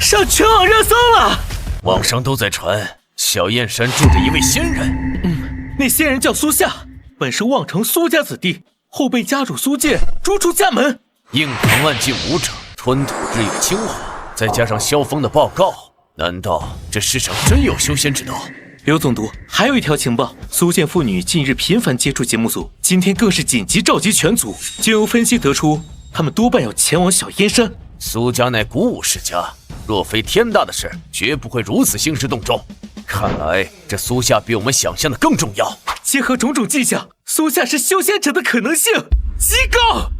上全网热搜了，网上都在传小燕山住着一位仙人。那仙人叫苏夏，本是望城苏家子弟，后被家主苏建逐出家门。硬扛万计武者，吞吐日月精华，再加上萧峰的报告，难道这世上真有修仙之道？刘总督，还有一条情报，苏建父女近日频繁接触节目组，今天更是紧急召集全组。经由分析得出，他们多半要前往小燕山。苏家乃古武世家，若非天大的事，绝不会如此兴师动众。看来这苏夏比我们想象的更重要。结合种种迹象，苏夏是修仙者的可能性极高。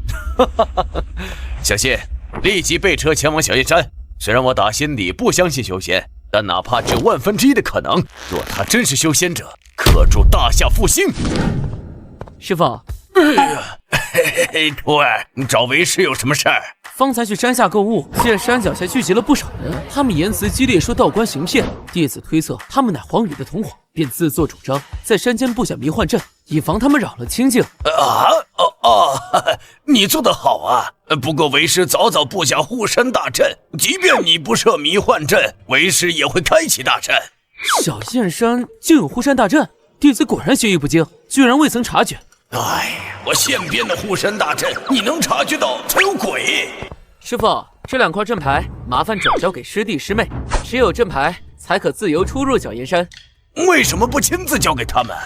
小谢，立即备车前往小燕山。虽然我打心底不相信修仙，但哪怕只有1/1000的可能，若他真是修仙者，可助大夏复兴。师傅，嘿，徒儿，你找为师有什么事儿？方才去山下购物，见山脚下聚集了不少人，他们言辞激烈，说道观行骗。弟子推测他们乃黄羽的同伙，便自作主张在山间布下迷幻阵，以防他们扰了清静。你做得好啊！不过为师早早布下护山大阵，即便你不设迷幻阵，为师也会开启大阵。小燕山竟有护山大阵，弟子果然学艺不精，居然未曾察觉。我现编的护山大阵，你能察觉到才有鬼。师傅，这2块阵牌麻烦转交给师弟师妹，持有阵牌才可自由出入小燕山。为什么不亲自交给他们？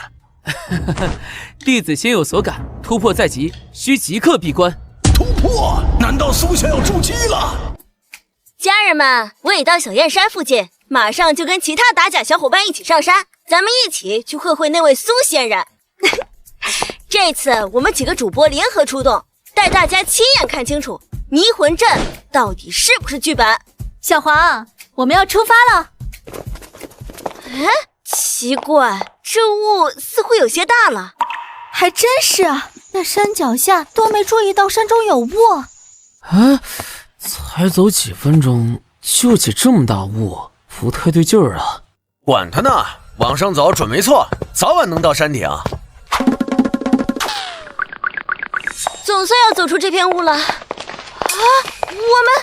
弟子心有所感，突破在即，需即刻闭关。突破？难道苏夏要筑基了？家人们，我已到小燕山附近，马上就跟其他打假小伙伴一起上山，咱们一起去会会那位苏仙人。这次我们几个主播联合出动，带大家亲眼看清楚迷魂阵到底是不是剧本。小黄，我们要出发了。奇怪，这雾似乎有些大了。还真是啊，那山脚下都没注意到山中有雾。才走几分钟就起这么大雾，不太对劲儿啊！管他呢，往上走准没错，早晚能到山顶。总算要走出这片雾了。我们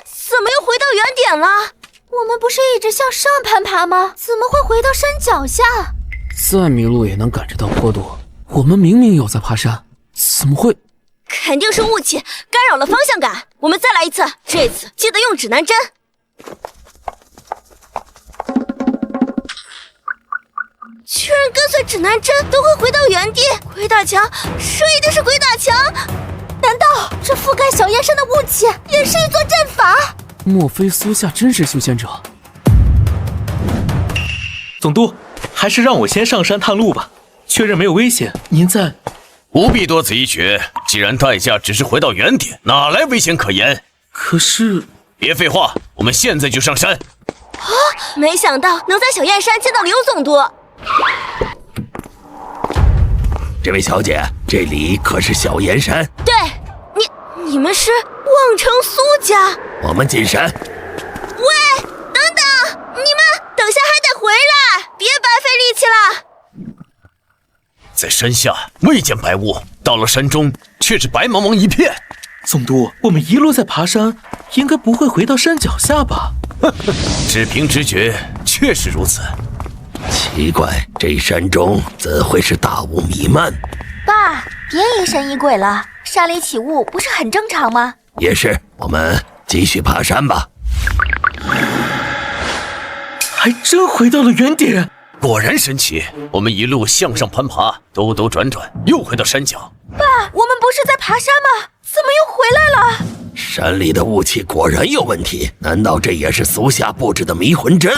怎么又回到原点了？我们不是一直向上攀爬吗？怎么会回到山脚下？再迷路也能感知到坡度，我们明明有在爬山，怎么会？肯定是雾气干扰了方向感。我们再来一次，这次记得用指南针。居然跟随指南针都会回到原地。鬼打墙，这一定是鬼打墙。难道这覆盖小燕山的雾气也是一座阵法？莫非苏夏真是修仙者？总督，还是让我先上山探路吧，确认没有危险，您再……不必多此一举，既然代价只是回到原点，哪来危险可言？可是……别废话，我们现在就上山。没想到能在小燕山见到刘总督。这位小姐，这里可是小燕山？对，你们是望城苏家？我们进山。喂，等等，你们等下还得回来，别白费力气了。在山下未见白雾，到了山中却是白茫茫一片。总督，我们一路在爬山，应该不会回到山脚下吧？只凭直觉，确实如此。奇怪，这山中怎会是大雾弥漫？爸，别疑神疑鬼了，山里起雾不是很正常吗？也是，我们继续爬山吧。还真回到了原点，果然神奇。我们一路向上攀爬，兜兜转转，又回到山脚。爸，我们不是在爬山吗？怎么又回来了？山里的雾气果然有问题，难道这也是苏夏布置的迷魂阵？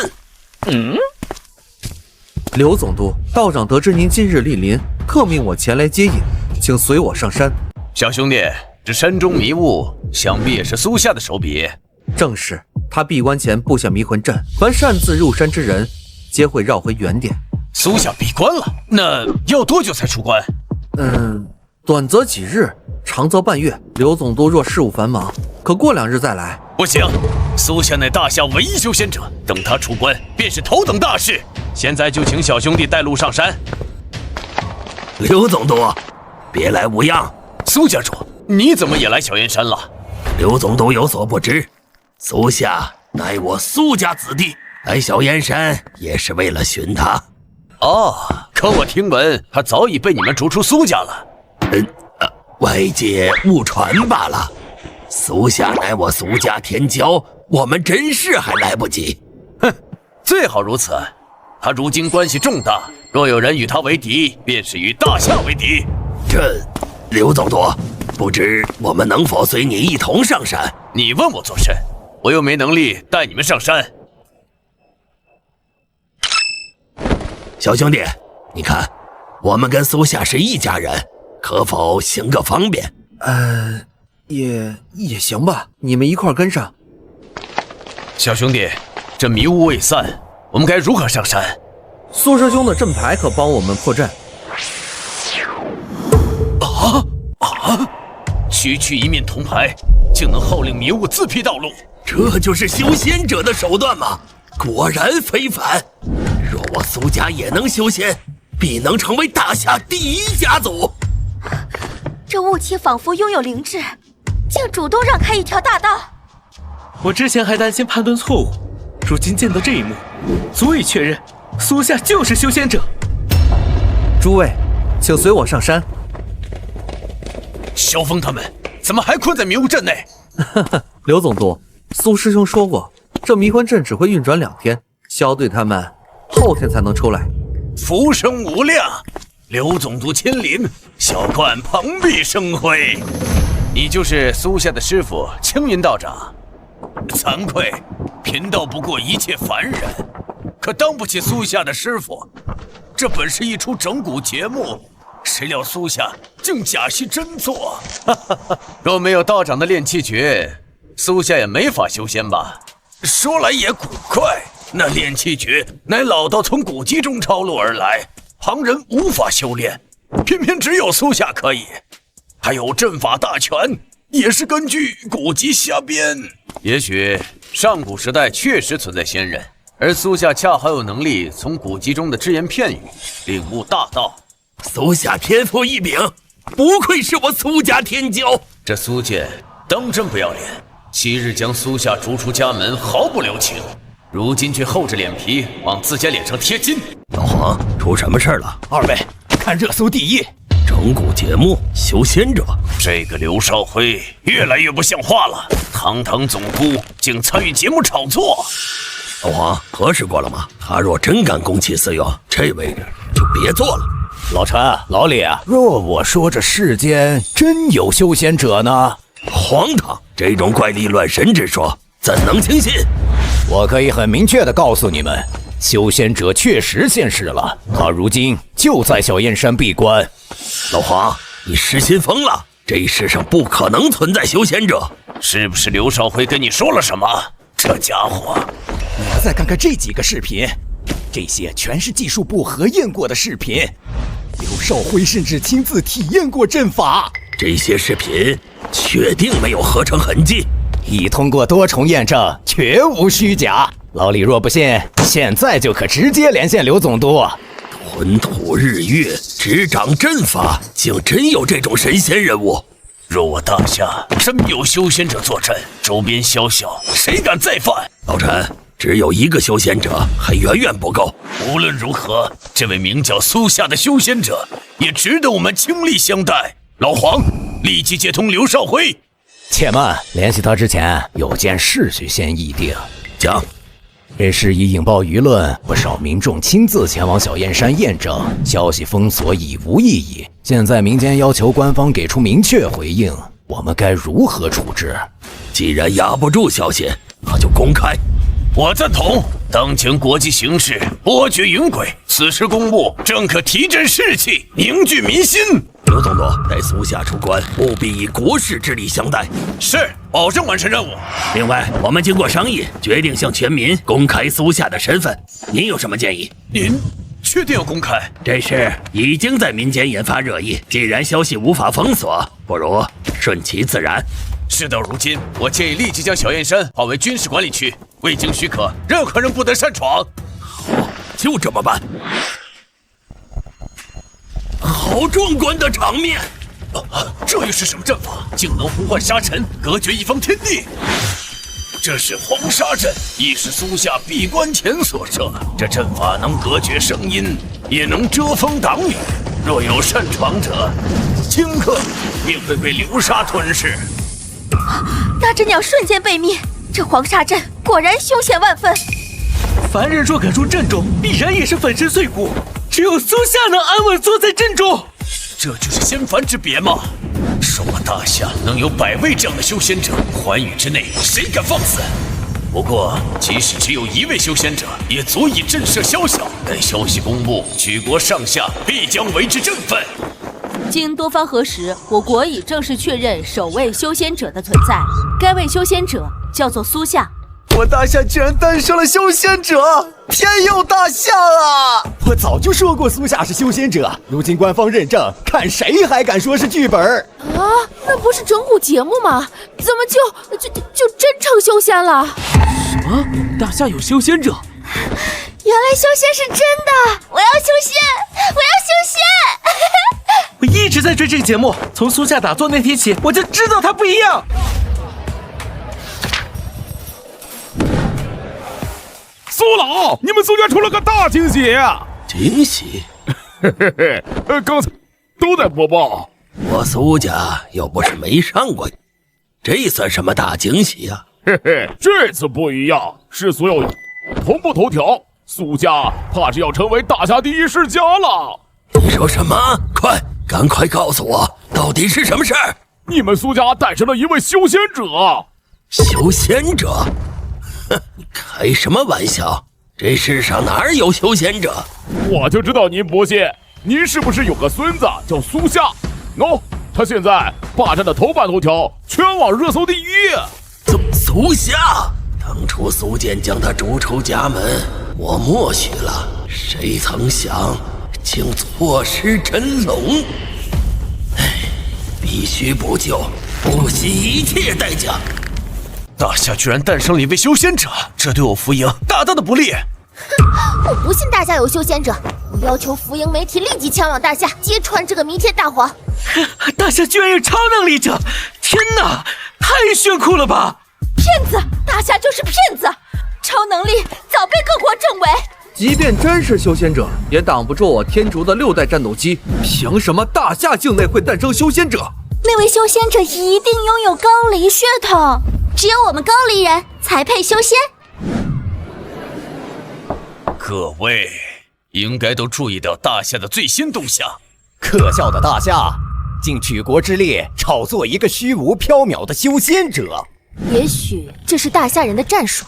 刘总督，道长得知您今日莅临，特命我前来接引，请随我上山。小兄弟，这山中迷雾，想必也是苏夏的手笔。正是，他闭关前布下迷魂阵，凡擅自入山之人，皆会绕回原点。苏夏闭关了，那要多久才出关？短则几日，长则半月。刘总督若事务繁忙，可过2日再来。不行，苏夏乃大夏唯一修仙者，等他出关便是头等大事。现在就请小兄弟带路上山。刘总督，别来无恙。苏家主，你怎么也来小燕山了？刘总督有所不知，苏夏乃我苏家子弟，来小燕山也是为了寻他。可我听闻他早已被你们逐出苏家了。外界误传罢了。苏夏乃我苏家天骄，我们真是还来不及。哼，最好如此。他如今关系重大，若有人与他为敌，便是与大夏为敌。这，刘总督，不知我们能否随你一同上山？你问我做甚？我又没能力带你们上山。小兄弟，你看，我们跟苏夏是一家人，可否行个方便？也行吧，你们一块跟上。小兄弟，这迷雾未散，我们该如何上山？苏师兄的阵牌可帮我们破阵。区一面铜牌，竟能号令迷雾自辟道路，这就是修仙者的手段吗？果然非凡。若我苏家也能修仙，必能成为大夏第一家族。这雾气仿佛拥有灵智，竟主动让开一条大道。我之前还担心判断错误，如今见到这一幕，足以确认苏夏就是修仙者。诸位，请随我上山。萧峰他们怎么还困在迷雾阵内？刘总督，苏师兄说过，这迷魂阵只会运转2天，萧队他们后天才能出来。浮生无量，刘总督亲临，小冠蓬荜生辉。你就是苏夏的师傅青云道长。惭愧，贫道不过一介凡人，可当不起苏夏的师傅。这本是一出整蛊节目，谁料苏夏竟假戏真做。若没有道长的炼气诀，苏夏也没法修仙吧？说来也古怪，那炼气诀乃老道从古籍中抄录而来，旁人无法修炼，偏偏只有苏夏可以。还有阵法大全，也是根据古籍瞎编。也许上古时代确实存在仙人，而苏夏恰好有能力从古籍中的只言片语领悟大道。苏夏天赋异禀，不愧是我苏家天骄。这苏剑当真不要脸，昔日将苏夏逐出家门毫不留情，如今却厚着脸皮往自家脸上贴金。老黄，出什么事了？二位看热搜第一，整蛊节目修仙者，这个刘少辉越来越不像话了，堂堂总督竟参与节目炒作。老黄，核实过了吗？他若真敢公器私用，这位置就别做了。老陈、老李，若我说这世间真有修仙者呢？荒唐！这种怪力乱神之说，怎能轻信？我可以很明确地告诉你们，修仙者确实现世了，他如今就在小燕山闭关。老黄，你失心疯了！这世上不可能存在修仙者。是不是刘少辉跟你说了什么？这家伙，你们再看看这几个视频，这些全是技术部核验过的视频。刘少辉甚至亲自体验过阵法。这些视频确定没有合成痕迹，已通过多重验证，绝无虚假。老李若不信，现在就可直接连线刘总督。吞吐日月，执掌阵法，竟真有这种神仙人物。若我大夏真有修仙者坐镇，周边宵小，谁敢再犯？老陈，只有一个修仙者还远远不够。无论如何，这位名叫苏夏的修仙者也值得我们倾力相待。老黄，立即接通刘少辉。且慢，联系他之前有件事需先议定。讲。这事已引爆舆论，不少民众亲自前往小燕山验证，消息封锁已无意义。现在民间要求官方给出明确回应，我们该如何处置？既然压不住消息，那就公开。我赞同。当前国际形势波谲云诡，此时公布正可提振士气，凝聚民心。刘总督，待苏夏出关，务必以国士之力相待。是，保证完成任务。另外，我们经过商议，决定向全民公开苏夏的身份。您有什么建议？您确定要公开？这事已经在民间引发热议，既然消息无法封锁，不如顺其自然。事到如今，我建议立即将小燕山划为军事管理区，未经许可，任何人不得擅闯。好，就这么办。好壮观的场面！这又是什么阵法？竟能呼唤沙尘，隔绝一方天地？这是黄沙阵，亦是苏夏闭关前所设。这阵法能隔绝声音，也能遮风挡雨。若有擅闯者，顷刻便会被流沙吞噬。那只鸟瞬间被灭，这黄沙阵果然凶险万分。凡人若敢入阵中，必然也是粉身碎骨。只有苏夏能安稳坐在阵中，这就是仙凡之别吗？说我大夏能有100位这样的修仙者，寰宇之内谁敢放肆？不过，即使只有1位修仙者，也足以震慑宵小。待消息公布，举国上下必将为之振奋。经多方核实，我国已正式确认首位修仙者的存在。该位修仙者叫做苏夏。我大夏居然诞生了修仙者，天佑大夏啊！我早就说过苏夏是修仙者，如今官方认证，看谁还敢说是剧本啊？那不是整蛊节目吗？怎么就真成修仙了？什么？大夏有修仙者？原来修仙是真的！我要修仙！我要修仙！我一直在追这个节目，从苏夏打坐那天起，我就知道他不一样。苏老，你们苏家出了个大惊喜！惊喜？刚才都在播报。我苏家又不是没上过，这算什么大惊喜呀？这次不一样，是所有同步头条，苏家怕是要成为大夏第一世家了。你说什么？赶快告诉我，到底是什么事儿？你们苏家诞生了一位修仙者。修仙者？哼，开什么玩笑？这世上哪有修仙者？我就知道您不信。您是不是有个孙子叫苏夏？喏，他现在霸占的头版头条，全网热搜第一。苏夏？等当初苏建将他逐出家门，我默许了，谁曾想竟错失真龙。必须补救，不惜一切代价。大夏居然诞生了一位修仙者，这对我福营大大的不利。我不信大夏有修仙者，我要求福营媒体立即前往大夏揭穿这个弥天大谎。大夏居然有超能力者！天哪，太炫酷了吧！骗子！大夏就是骗子！超能力早被各国证伪。即便真是修仙者，也挡不住我天竺的6代战斗机。凭什么大夏境内会诞生修仙者？那位修仙者一定拥有高黎血统，只有我们高黎人才配修仙。各位应该都注意到大夏的最新动向。可笑的大夏，竟举国之力炒作一个虚无缥缈的修仙者。也许这是大夏人的战术。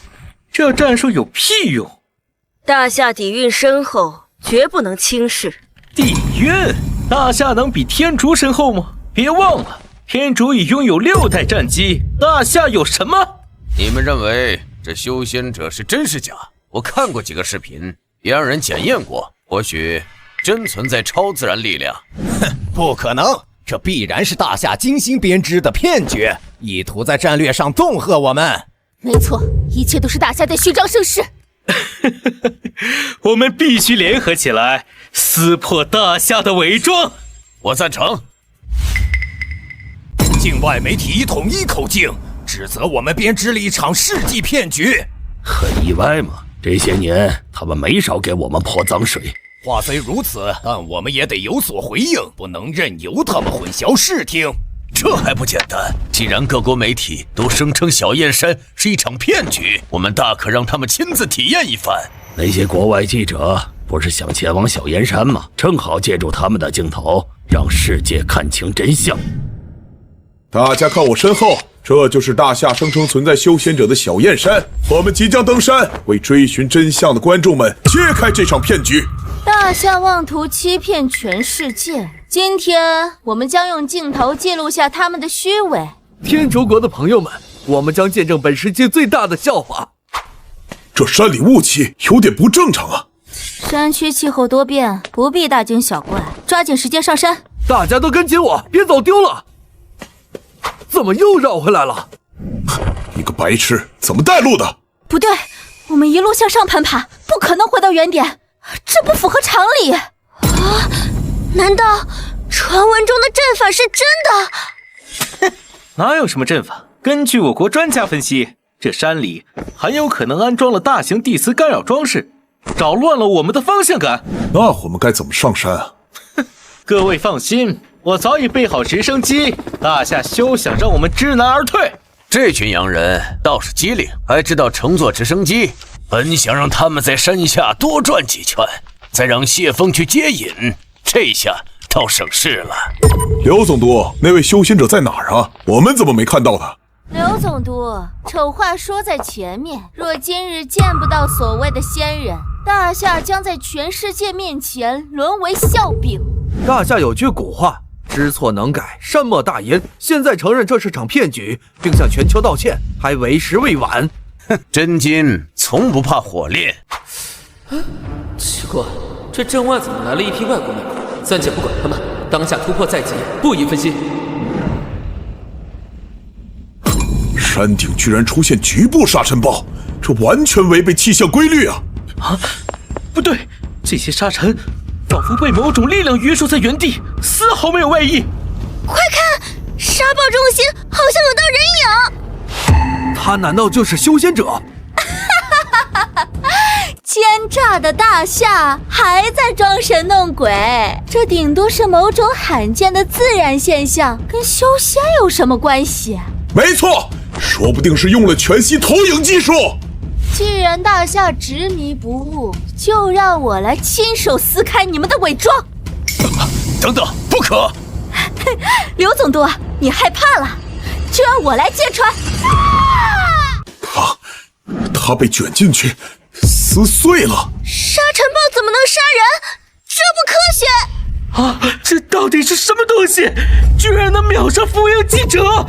这战术有屁用！大夏底蕴深厚，绝不能轻视。底蕴？大夏能比天竺深厚吗？别忘了，天竺已拥有6代战机，大夏有什么？你们认为这修仙者是真是假？我看过几个视频，也让人检验过，或许真存在超自然力量。哼，不可能，这必然是大夏精心编织的骗局，意图在战略上恫吓我们。没错，一切都是大夏在虚张声势。我们必须联合起来，撕破大夏的伪装。我赞成。境外媒体以统一口径指责我们编织了一场世纪骗局。很意外嘛，这些年他们没少给我们泼脏水。话虽如此，但我们也得有所回应，不能任由他们混淆视听。这还不简单？既然各国媒体都声称小燕山是一场骗局，我们大可让他们亲自体验一番。那些国外记者不是想前往小燕山吗？正好借助他们的镜头，让世界看清真相。大家看我身后，这就是大夏声称存在修仙者的小燕山。我们即将登山，为追寻真相的观众们揭开这场骗局。大夏妄图欺骗全世界，今天我们将用镜头记录下他们的虚伪。天竺国的朋友们，我们将见证本世纪最大的笑话。这山里雾气有点不正常啊！山区气候多变，不必大惊小怪，抓紧时间上山。大家都跟紧我，别走丢了。怎么又绕回来了？你个白痴，怎么带路的？不对，我们一路向上攀爬，不可能回到原点，这不符合常理。啊，难道传闻中的阵法是真的？哪有什么阵法？根据我国专家分析，这山里很有可能安装了大型地磁干扰装置，扰乱了我们的方向感。那我们该怎么上山啊？各位放心，我早已备好直升机，大夏休想让我们知难而退。这群洋人倒是机灵，还知道乘坐直升机。本想让他们在山下多转几圈，再让谢峰去接引，这下倒省事了。刘总督，那位修仙者在哪儿啊？我们怎么没看到他？刘总督，丑话说在前面，若今日见不到所谓的仙人，大夏将在全世界面前沦为笑柄。大夏有句古话，知错能改，善莫大焉。现在承认这是场骗局，并向全球道歉，还为时未晚。哼，真金从不怕火炼。奇怪，这镇外怎么来了一批外国媒体？暂且不管他们，当下突破在即，不宜分心。山顶居然出现局部沙尘暴，这完全违背气象规律啊！啊，不对，这些沙尘仿佛被某种力量约束在原地，丝毫没有外溢。快看，沙暴中心好像有道人影。他难道就是修仙者？奸诈的大夏还在装神弄鬼，这顶多是某种罕见的自然现象，跟修仙有什么关系？没错，说不定是用了全息投影技术。既然大夏执迷不悟，就让我来亲手撕开你们的伪装。等等，不可！刘总督，你害怕了，就让我来揭穿。他被卷进去，撕碎了。沙尘暴怎么能杀人？这不科学！啊，这到底是什么东西？居然能秒杀浮游记者！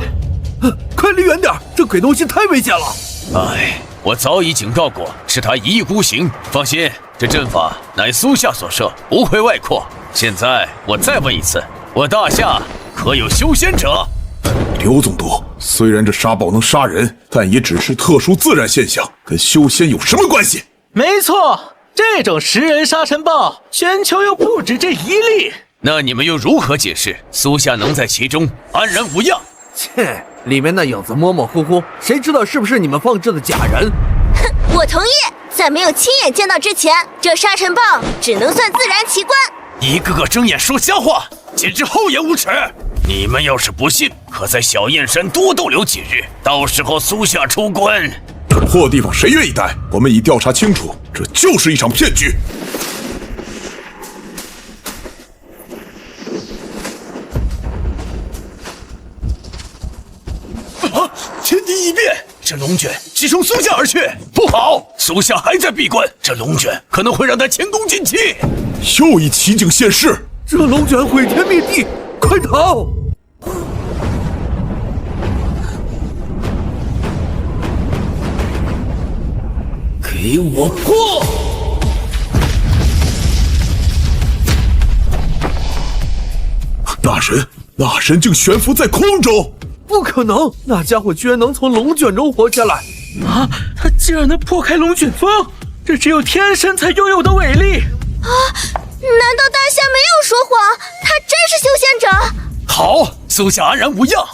快离远点，这鬼东西太危险了！哎，我早已警告过，是他一意孤行。放心，这阵法乃苏夏所设，不会外扩。现在我再问一次，我大夏可有修仙者？刘总督，虽然这沙暴能杀人，但也只是特殊自然现象，跟修仙有什么关系？没错，这种食人沙尘暴，全球又不止这一例。那你们又如何解释苏夏能在其中安然无恙？切，里面那影子模模糊糊，谁知道是不是你们放置的假人？哼，我同意。在没有亲眼见到之前，这沙尘暴只能算自然奇观。一个个睁眼说瞎话，简直厚颜无耻！你们要是不信，可在小燕山多逗留几日，到时候苏夏出关，这破地方谁愿意待？我们已调查清楚，这就是一场骗局。天地异变，这龙卷是从苏夏而去，不好！苏夏还在闭关，这龙卷可能会让他前功尽弃。又一奇景现世，这龙卷毁天灭地，快逃！给我破！那人竟悬浮在空中！不可能，那家伙居然能从龙卷中活下来！啊，他竟然能破开龙卷风，这只有天神才拥有的伟力！啊，难道大夏没有说谎？他真是修仙者？好，苏夏安然无恙。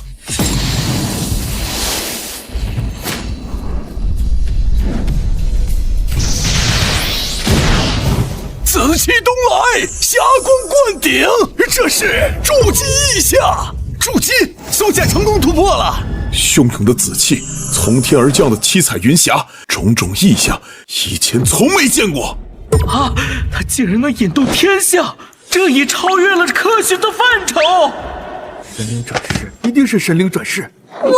紫气东来，霞光灌顶，这是筑基异象。筑基，苏夏成功突破了。汹涌的紫气，从天而降的七彩云霞，种种异象，以前从没见过。啊，他竟然能引动天象，这已超越了科学的范畴。神灵转世，一定是神灵转世。完了，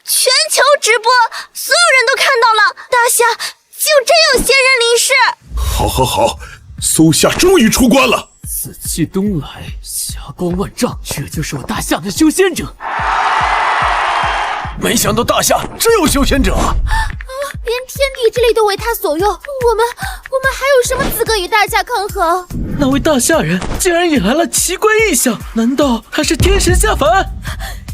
全球直播，所有人都看到了，大夏竟真有仙人离世。好，苏夏终于出关了。紫气东来，霞光万丈，这就是我大夏的修仙者。没想到大夏真有修仙者啊！连天地之力都为他所用，我们还有什么资格与大夏抗衡？那位大夏人竟然引来了奇怪异象，难道他是天神下凡？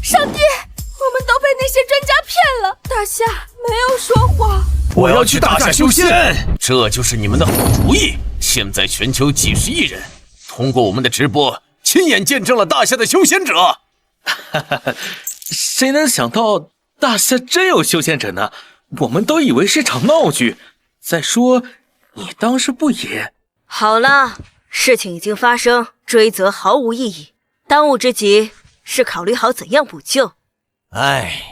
上帝，我们都被那些专家骗了，大夏没有说谎。我要去大夏修仙，这就是你们的好主意。现在全球几十亿人通过我们的直播，亲眼见证了大夏的修仙者。谁能想到大夏真有修仙者呢？我们都以为是场闹剧。再说，你当时不也……好了，事情已经发生，追责毫无意义。当务之急是考虑好怎样补救。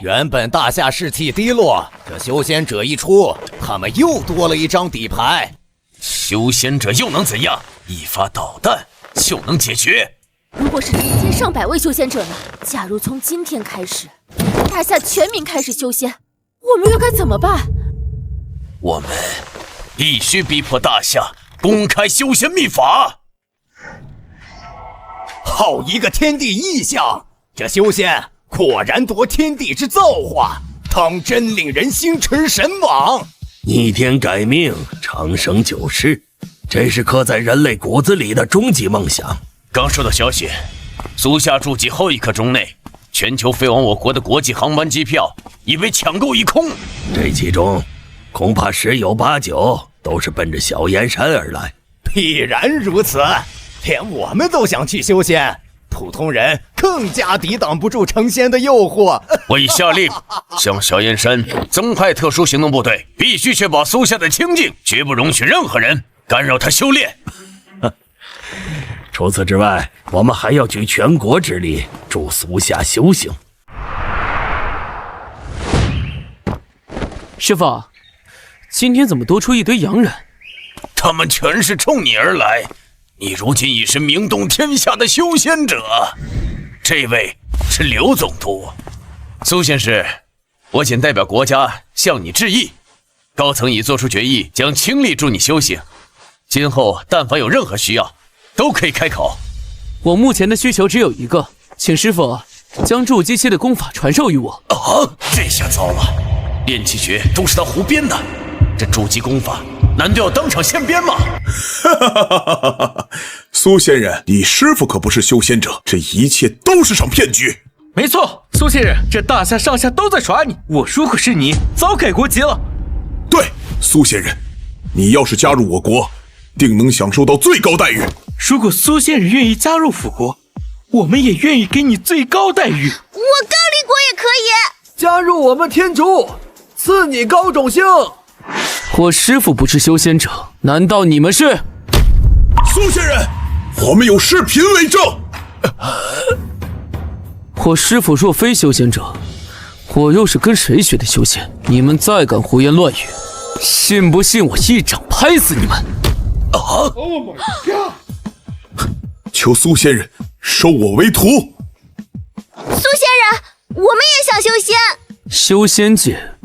原本大夏士气低落，这修仙者一出，他们又多了一张底牌。修仙者又能怎样？一发导弹就能解决。如果是成千上百位修仙者呢？假如从今天开始，大夏全民开始修仙，我们又该怎么办？我们必须逼迫大夏公开修仙秘法。好一个天地异象！这修仙果然夺天地之造化，当真令人心驰神往。逆天改命，长生久世，这是刻在人类骨子里的终极梦想。刚收到消息，苏夏筑基后1刻钟内，全球飞往我国的国际航班机票已被抢购一空。这其中，恐怕10有8、9都是奔着小燕山而来。必然如此，连我们都想去修仙，普通人更加抵挡不住成仙的诱惑。我已下令向小燕山增派特殊行动部队，必须确保苏夏的清净，绝不容许任何人干扰他修炼。除此之外，我们还要举全国之力助苏夏修行。师傅，今天怎么多出一堆洋人？他们全是冲你而来。你如今已是名动天下的修仙者。这位是刘总督。苏仙师，我仅代表国家向你致意。高层已做出决议，将倾力助你修行。今后但凡有任何需要，都可以开口。我目前的需求只有一个，请师傅将筑基期的功法传授于我。啊，这下糟了！炼气诀都是他胡编的，这筑基功法难道要当场现编吗？苏仙人，你师傅可不是修仙者，这一切都是场骗局。没错，苏仙人，这大夏上下都在耍你。我如果是你，早改国籍了。对，苏仙人，你要是加入我国，定能享受到最高待遇。如果苏仙人愿意加入辅国，我们也愿意给你最高待遇。我高丽国也可以加入我们天竺，赐你高种姓。我师父不是修仙者，难道你们是？苏仙人，我们有视频为证。我师父若非修仙者，我又是跟谁学的修仙？你们再敢胡言乱语，信不信我一掌拍死你们？啊 ！Oh my god！ 求苏仙人收我为徒。苏仙人，我们也想修仙。修仙界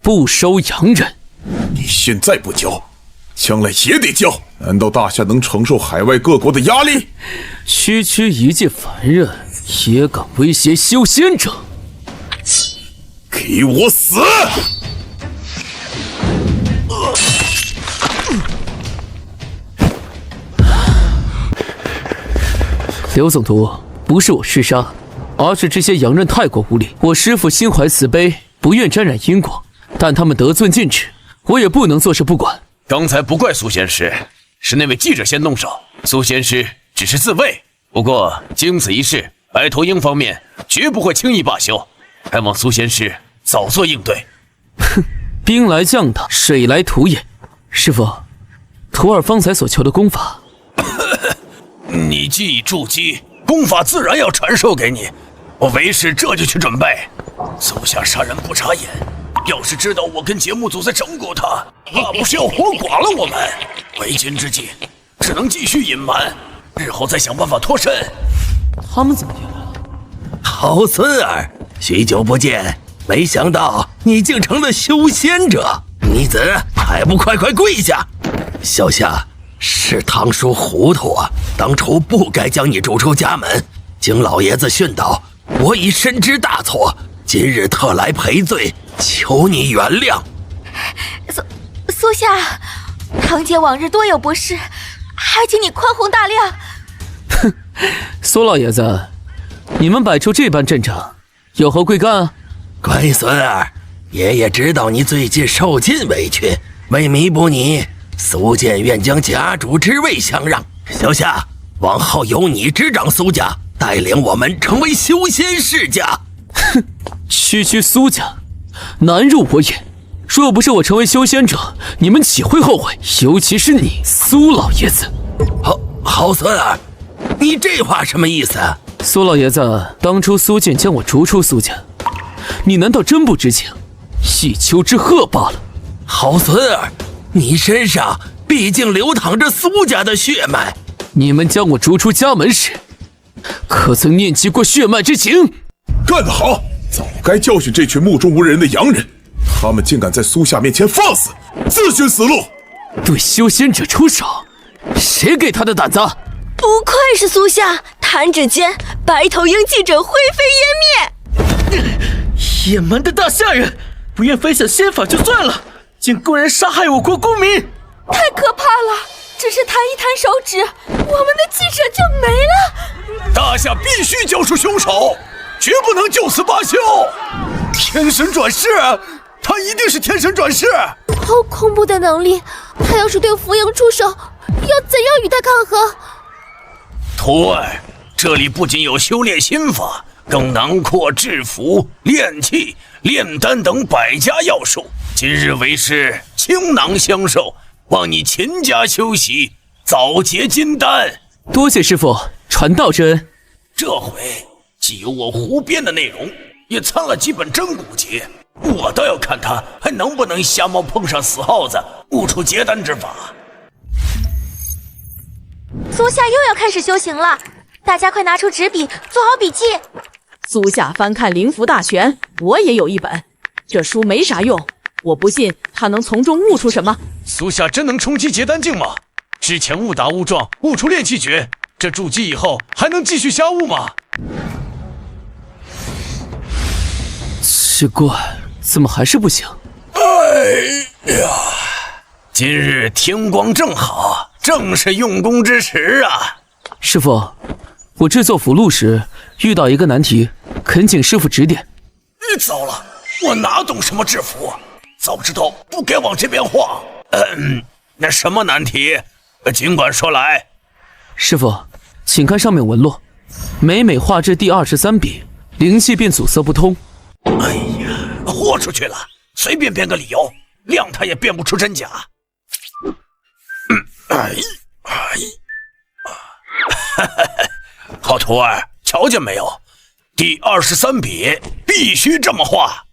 不收洋人。你现在不交，将来也得交。难道大夏能承受海外各国的压力？区区一介凡人也敢威胁修仙者？给我死！刘总督，不是我嗜杀，而是这些洋人太过无礼。我师父心怀慈悲，不愿沾染因果，但他们得寸进尺，我也不能坐视不管。刚才不怪苏仙师，是那位记者先动手，苏仙师只是自卫。不过经此一事，白头鹰方面绝不会轻易罢休，还望苏仙师早做应对。哼，兵来将挡，水来土掩。师父，徒儿方才所求的功法，你既已筑基，功法自然要传授给你。我为师这就去准备。苏夏杀人不眨眼，要是知道我跟节目组在整蛊他，怕不是要活剐了我们。为今之计，只能继续隐瞒，日后再想办法脱身。他们怎么进来了？好孙儿，许久不见，没想到你竟成了修仙者。逆子，还不快快跪下！小夏，是堂叔糊涂啊，当初不该将你逐出家门。经老爷子训导，我已深知大错，今日特来赔罪，求你原谅。苏夏，堂姐往日多有不是，还请你宽宏大量。哼，苏老爷子，你们摆出这般阵仗，有何贵干啊？乖孙儿，爷爷知道你最近受尽委屈，为弥补你，苏建愿将家主之位相让。小夏，往后由你执掌苏家，带领我们成为修仙世家。哼，区区苏家，难入我眼。若不是我成为修仙者，你们岂会后悔？尤其是你，苏老爷子。好孙儿，你这话什么意思？苏老爷子，当初苏建将我逐出苏家，你难道真不知情？一丘之貉罢了。好孙儿，你身上毕竟流淌着苏家的血脉。你们将我逐出家门时，可曾念及过血脉之情？干得好！早该教训这群目中无人的洋人，他们竟敢在苏夏面前放肆，自寻死路。对修仙者出手，谁给他的胆子？不愧是苏夏，弹指间，白头鹰记者灰飞烟灭。野蛮的大夏人，不愿分享仙法就算了，竟公然杀害我国公民，太可怕了！只是弹一弹手指，我们的记者就没了。大夏必须交出凶手，绝不能就此罢休。天神转世，他一定是天神转世。好恐怖的能力！他要是对符影出手，要怎样与他抗衡？徒儿，这里不仅有修炼心法，更囊括制符、炼气、炼丹等百家要术。今日为师倾囊相授，望你勤加修习，早结金丹。多谢师父传道之恩。这回既有我胡编的内容，也参了几本真古籍，我倒要看他还能不能瞎猫碰上死耗子，悟出结丹之法。苏夏又要开始修行了，大家快拿出纸笔，做好笔记。苏夏翻看灵符大全，我也有一本，这书没啥用，我不信他能从中悟出什么。苏夏真能冲击结丹境吗？之前误打误撞悟出炼气诀，这筑基以后还能继续瞎悟吗？奇怪，怎么还是不行？哎呀，今日天光正好，正是用功之时啊！师傅，我制作符箓时遇到一个难题，恳请师傅指点。糟了，我哪懂什么制符？早知道不该往这边晃。那什么难题？尽管说来。师傅，请看上面纹络，每画至第23笔，灵气便阻塞不通。哎呀，豁出去了，随便编个理由，谅他也辨不出真假。好徒儿，瞧见没有？第23笔必须这么画。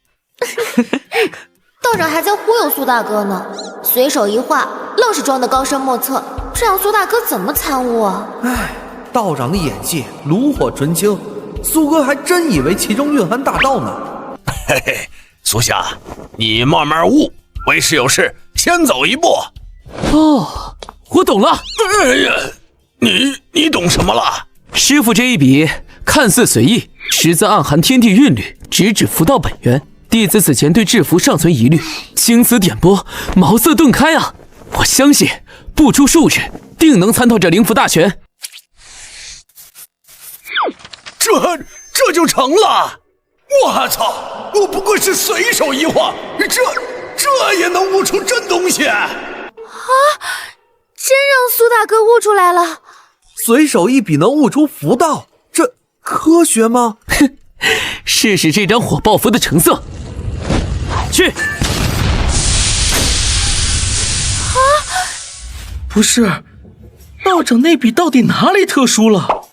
道长还在忽悠苏大哥呢，随手一画，愣是装得高深莫测，这样苏大哥怎么参悟啊？唉，道长的演技炉火纯青，苏哥还真以为其中蕴含大道呢。嘿嘿，苏夏，你慢慢悟，为师有事先走一步。哦，我懂了。哎呀，你懂什么了？师傅这一笔看似随意，实则暗含天地韵律，直指符道本源。弟子此前对制符尚存疑虑，经此点拨，茅塞顿开啊！我相信不出数日，定能参透这灵符大全。这就成了！我操！我不过是随手一画，这也能悟出真东西啊！真让苏大哥悟出来了！随手一笔能悟出符道，这科学吗？哼，试试这张火爆符的成色。去！不是，道长那笔到底哪里特殊了？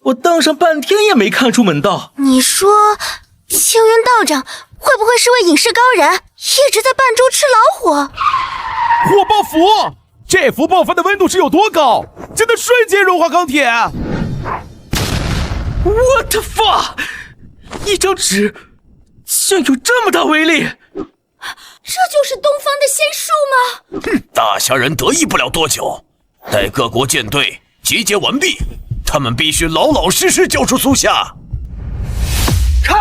我当上半天也没看出门道。你说青云道长会不会是位隐世高人，一直在扮猪吃老虎？火爆符，这符爆发的温度是有多高？真的瞬间融化钢铁。What the fuck！ 一张纸竟有这么大威力？这就是东方的仙术吗？大侠人得意不了多久，待各国舰队集结完毕，他们必须老老实实交出苏夏。开！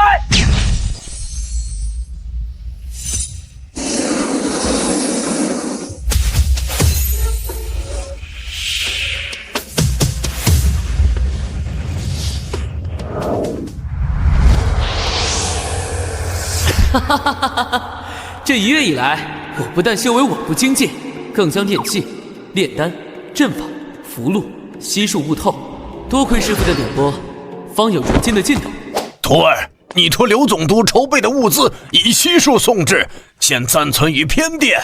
哈哈哈哈哈！这一月以来，我不但修为稳步精进，更将炼器、炼丹、阵法、符箓悉数悟透。多亏师傅的点拨，方有如今的进度。徒儿，你托刘总督筹备的物资已悉数送至，现暂存于偏殿。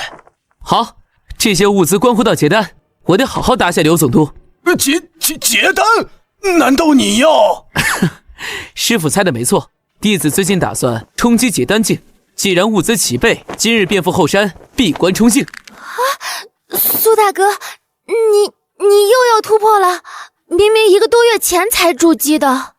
好，这些物资关乎到结丹，我得好好答谢刘总督。结丹？难道你要？师傅猜的没错。弟子最近打算冲击结丹境，既然物资齐备，今日便赴后山闭关冲境。苏大哥，你又要突破了，明明1个多月前才筑基的。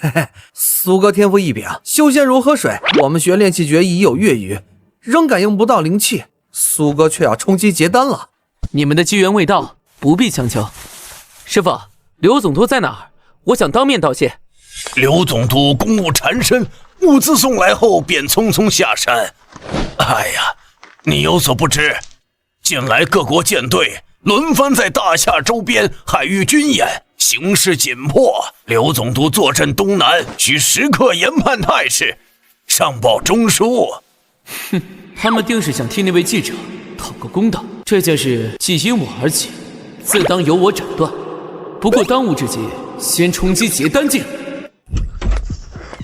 嘿嘿，苏哥天赋异禀，修仙如河水，我们学炼气诀已有月余，仍感应不到灵气，苏哥却要冲击结丹了。你们的机缘未到，不必强求。师傅，刘总督在哪儿？我想当面道谢。刘总督公务缠身，物资送来后便匆匆下山。哎呀，你有所不知，近来各国舰队轮番在大夏周边海域军演，形势紧迫。刘总督坐镇东南，需时刻研判态势，上报中枢。哼，他们定是想替那位记者讨个公道。这件事既因我而起，自当由我斩断。不过当务之急，先冲击结丹境。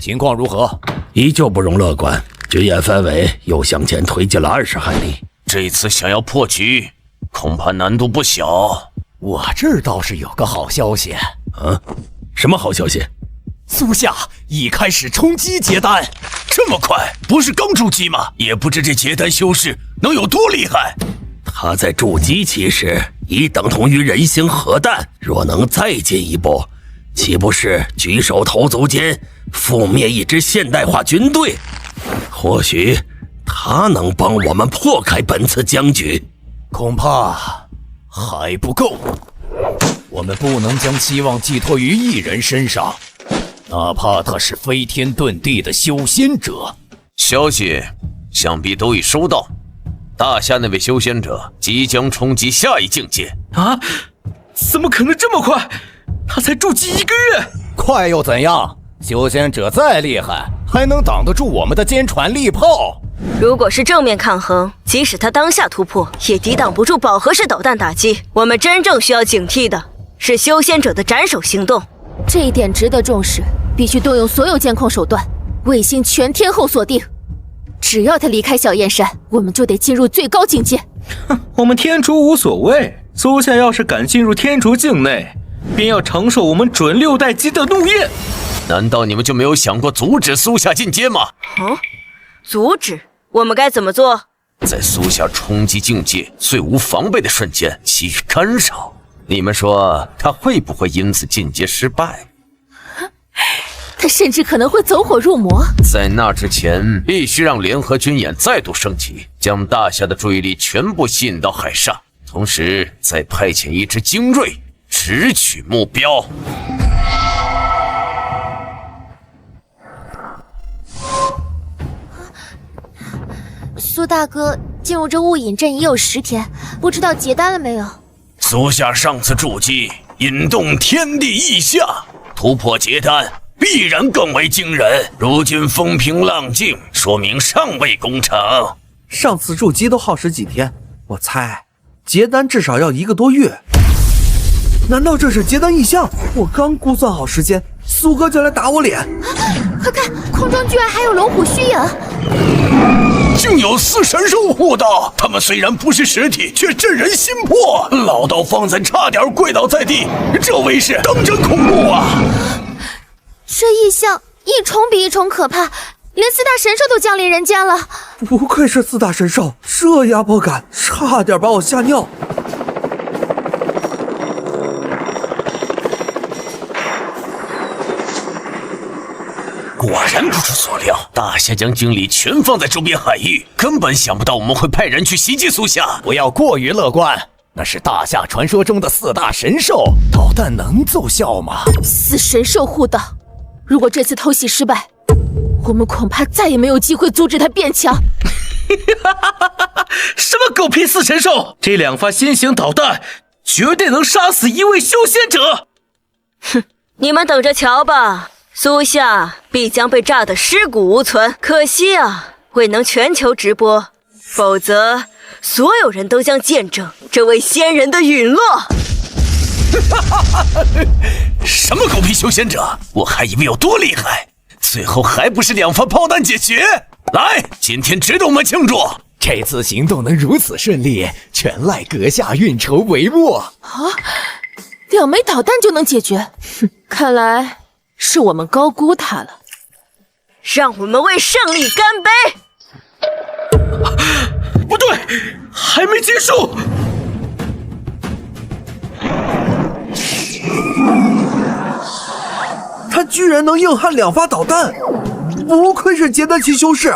情况如何？依旧不容乐观，军演范围又向前推进了20海里。这次想要破局，恐怕难度不小。我这儿倒是有个好消息。什么好消息？苏夏已开始冲击结丹。这么快？不是刚筑基吗？也不知这结丹修士能有多厉害。他在筑基期时已等同于人形核弹，若能再进一步，岂不是举手投足间覆灭一支现代化军队？或许他能帮我们破开本次僵局。恐怕还不够。我们不能将希望寄托于一人身上，哪怕他是飞天遁地的修仙者，消息想必都已收到，大夏那位修仙者即将冲击下一境界啊！怎么可能这么快？他才筑基1个月，快又怎样？修仙者再厉害，还能挡得住我们的坚船利炮？如果是正面抗衡，即使他当下突破，也抵挡不住饱和式导弹打击。我们真正需要警惕的是修仙者的斩首行动，这一点值得重视，必须动用所有监控手段，卫星全天候锁定。只要他离开小燕山，我们就得进入最高境界。我们天竺无所谓，苏夏要是敢进入天竺境内，便要承受我们准6代机的怒焰。难道你们就没有想过阻止苏夏进阶吗？阻止？我们该怎么做？在苏夏冲击境界最无防备的瞬间给予干扰，你们说他会不会因此进阶失败？他甚至可能会走火入魔。在那之前，必须让联合军演再度升级，将大夏的注意力全部吸引到海上，同时再派遣一支精锐直取目标。苏大哥进入这雾隐镇已有10天，不知道结丹了没有？苏夏上次筑基引动天地异象，突破结丹必然更为惊人。如今风平浪静，说明尚未攻城。上次筑基都耗时几天，我猜结丹至少要1个多月。难道这是结丹异象？我刚估算好时间，苏哥就来打我脸。快看，空中居然还有龙虎虚影！竟有4神兽护道，他们虽然不是实体，却震人心魄。老道方才差点跪倒在地，这威势当真恐怖啊！这异象一重比一重可怕，连4大神兽都降临人间了。不愧是4大神兽，这压迫感差点把我吓尿。果然不出所料，大夏将精力全放在周边海域，根本想不到我们会派人去袭击苏夏。不要过于乐观，那是大夏传说中的4大神兽，导弹能奏效吗？4神兽护道，如果这次偷袭失败，我们恐怕再也没有机会阻止他变强。什么狗屁4神兽！这2发新型导弹绝对能杀死1位修仙者！哼，你们等着瞧吧。苏夏必将被炸得尸骨无存，可惜啊，未能全球直播，否则所有人都将见证这位仙人的陨落。什么狗屁修仙者，我还以为有多厉害，最后还不是2发炮弹解决。来，今天值得我们庆祝。这次行动能如此顺利，全赖阁下运筹帷幄啊！2枚导弹就能解决？看来是我们高估他了。让我们为胜利干杯！不对，还没结束。他居然能硬汉2发导弹，不愧是结丹期修士。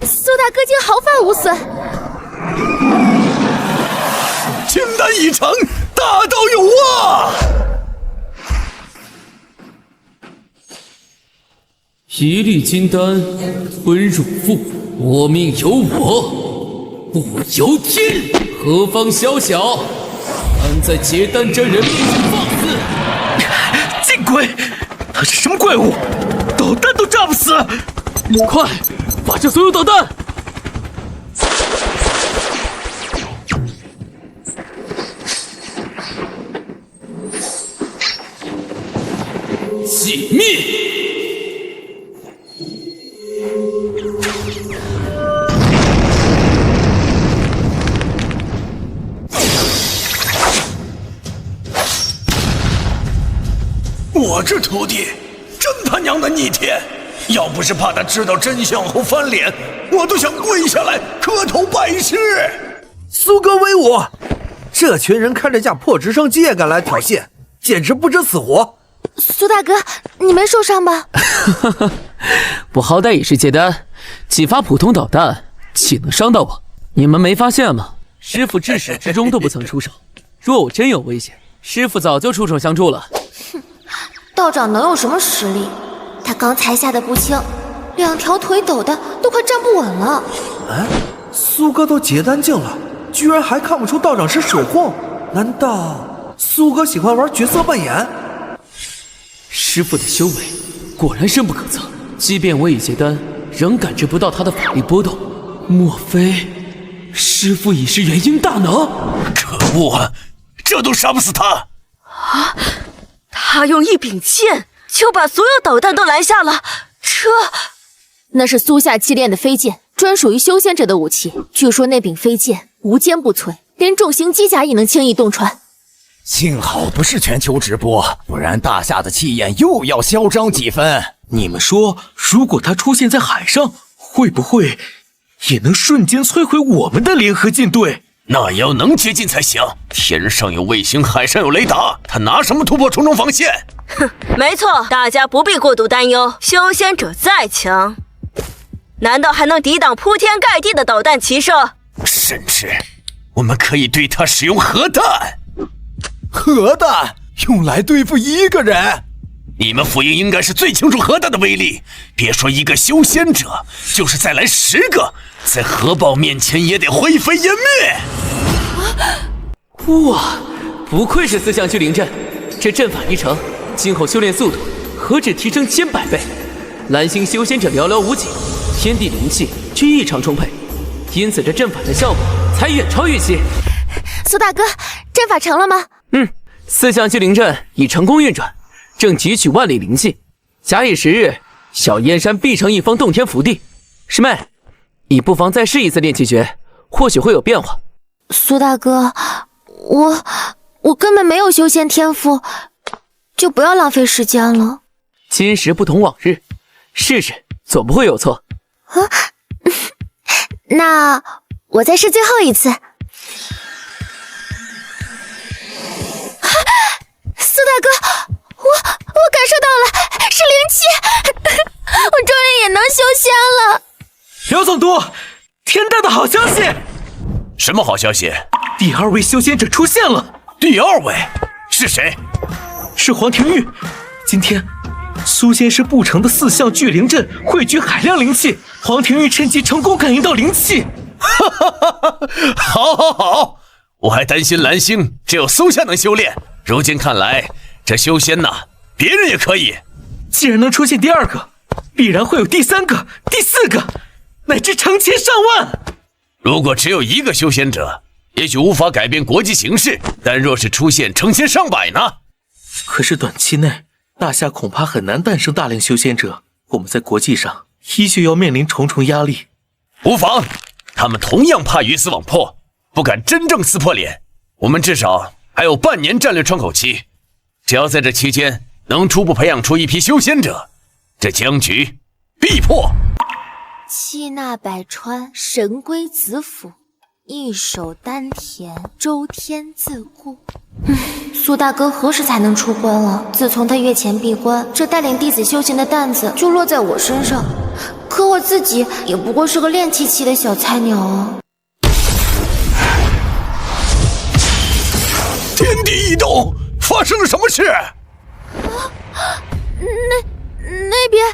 苏大哥竟毫发无损。金丹已成，大道有望。一粒金丹吞入腹，我命由我，不由天。何方宵小，敢在结丹真人面前放肆！见鬼！他是什么怪物？导弹都炸不死！快，发射所有导弹！熄灭！我这徒弟真他娘的逆天！要不是怕他知道真相后翻脸，我都想跪下来磕头拜师。苏哥威武！这群人开着架破直升机也敢来挑衅，简直不知死活！苏大哥，你没受伤吧？我好歹也是结丹，几发普通导弹岂能伤到我？你们没发现吗？师傅至始至终都不曾出手，若我真有危险，师傅早就出手相助了。道长能有什么实力？他刚才下的不轻， 2条腿抖的都快站不稳了。哎，苏哥都结丹境了，居然还看不出道长是水货？难道苏哥喜欢玩角色扮演？师父的修为果然深不可测，即便我已结丹，仍感知不到他的法力波动。莫非师父已是元婴大能？可恶，这都杀不死他！啊！他用一柄剑就把所有导弹都拦下了，那是苏夏祭炼的飞剑，专属于修仙者的武器。据说那柄飞剑无坚不摧，连重型机甲也能轻易洞穿。幸好不是全球直播，不然大夏的气焰又要嚣张几分。你们说，如果他出现在海上，会不会也能瞬间摧毁我们的联合舰队？那也要能接近才行。天上有卫星，海上有雷达，他拿什么突破重重防线？哼，没错，大家不必过度担忧。修仙者再强，难道还能抵挡铺天盖地的导弹齐射？甚至，我们可以对他使用核弹。核弹用来对付一个人？你们辅营应该是最清楚核弹的威力。别说一个修仙者，就是再来10个，在核爆面前也得灰飞烟灭。哇，不愧是4象聚灵阵，这阵法一成，今后修炼速度何止提升100倍。蓝星修仙者寥寥无几，天地灵气却异常充沛，因此这阵法的效果才远超预期。苏大哥，阵法成了吗？4象聚灵阵已成功运转，正汲取万里灵气。假以时日，小燕山必成一方洞天福地。师妹，你不妨再试一次炼气诀，或许会有变化。苏大哥，我根本没有修仙天赋，就不要浪费时间了。今时不同往日，试试总不会有错。那我再试最后一次。苏大哥，我感受到了，是灵气，我终于也能修仙了。刘总督，天大的好消息！什么好消息？第2位修仙者出现了。第2位是谁？是黄庭玉。今天苏仙师布成的4象聚灵阵汇聚海量灵气，黄庭玉趁机成功感应到灵气。好，我还担心蓝星只有苏夏能修炼，如今看来这修仙呐，别人也可以。既然能出现第2个，必然会有第3个、第4个，乃至成千上万。如果只有1个修仙者，也许无法改变国际形势，但若是出现成千上百呢？可是短期内，大夏恐怕很难诞生大量修仙者，我们在国际上依旧要面临重重压力。无妨，他们同样怕鱼死网破，不敢真正撕破脸。我们至少还有半年战略窗口期，只要在这期间能初步培养出一批修仙者，这僵局必破。气纳百川，神归子府，一手丹田，周天自顾。苏大哥何时才能出关了？自从他月前闭关，这带领弟子修行的担子就落在我身上。可我自己也不过是个炼气期的小菜鸟啊！天地异动，发生了什么事？那边。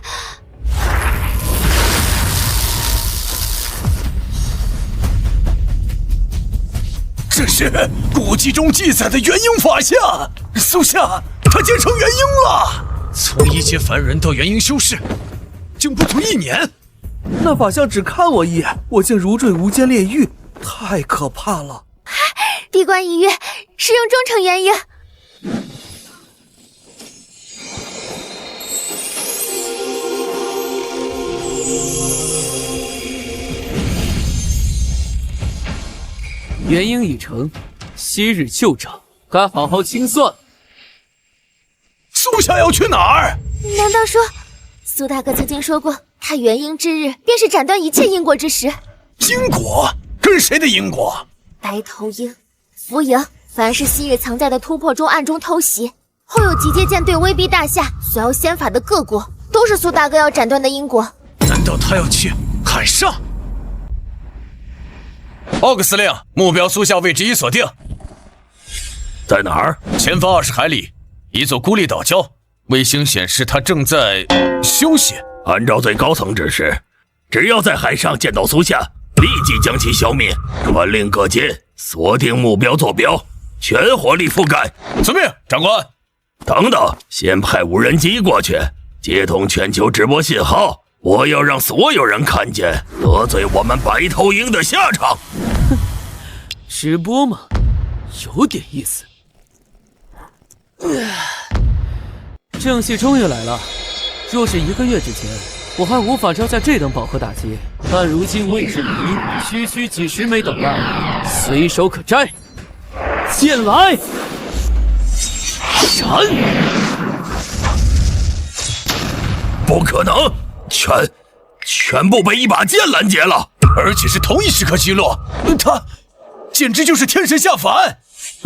这是古籍中记载的元婴法相，苏夏他结成元婴了。从一阶凡人到元婴修士，竟不足1年。那法相只看我一眼，我竟如坠无间炼狱，太可怕了。闭关1月，使用忠诚元婴。元婴已成，昔日旧账该好好清算。苏夏要去哪儿？难道说，苏大哥曾经说过，他元婴之日便是斩断一切因果之时？因果？跟谁的因果？白头鹰、浮营，凡是昔日藏在的突破中暗中偷袭，后有集结舰队威逼大夏，索要仙法的各国，都是苏大哥要斩断的因果。难道他要去海上？奥克司令，目标苏夏位置已锁定。在哪儿？前方20海里，一座孤立岛礁。卫星显示他正在休息。按照最高层指示，只要在海上见到苏夏，立即将其消灭。传令各阶锁定目标坐标，全火力覆盖。遵命，长官。等等，先派无人机过去，接通全球直播信号。我要让所有人看见得罪我们白头鹰的下场。直播嘛，有点意思。正戏终于来了。若是1个月之前，我还无法招架这等饱和打击，但如今位置离区几十枚导弹，随手可摘。剑来，闪！不可能，全部被一把剑拦截了，而且是同一时刻击落，他简直就是天神下凡。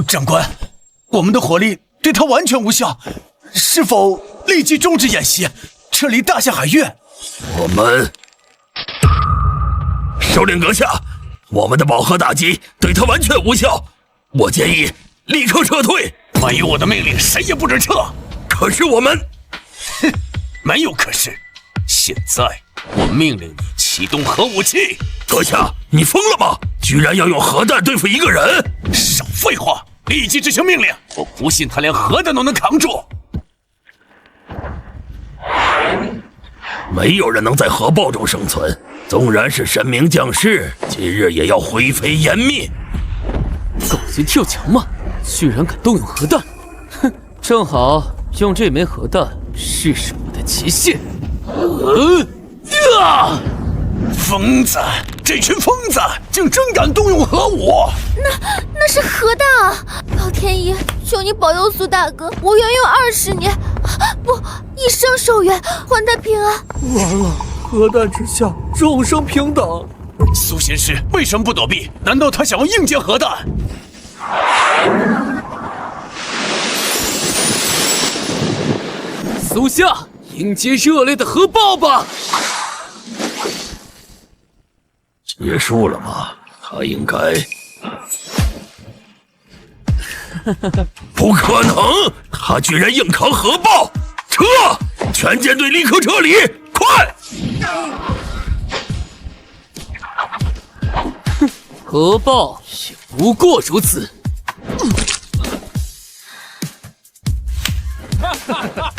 长官，我们的火力对他完全无效，是否立即终止演习，撤离大夏海域？我们首领阁下，我们的饱和打击对他完全无效，我建议立刻撤退。没有我的命令，谁也不准撤。可是我们，哼，没有可是。现在我命令你启动核武器。阁下，你疯了吗？居然要用核弹对付一个人？少废话，立即执行命令！我不信他连核弹都能扛住。没有人能在核爆中生存，纵然是神明降世，今日也要灰飞烟灭。狗急跳墙吗？居然敢动用核弹！哼，正好用这枚核弹试试我的极限。疯子！这群疯子竟真敢动用核武！那是核弹啊！老天爷，求你保佑苏大哥，我愿用20年，不，一生受援，还他平安。完了，核弹之下，众生平等。苏仙师为什么不躲避？难道他想要硬接核弹？苏夏，迎接热烈的核爆吧！结束了吗？他应该……不可能！他居然硬扛核爆！撤！全舰队立刻撤离！快！核爆也不过如此。哈哈哈！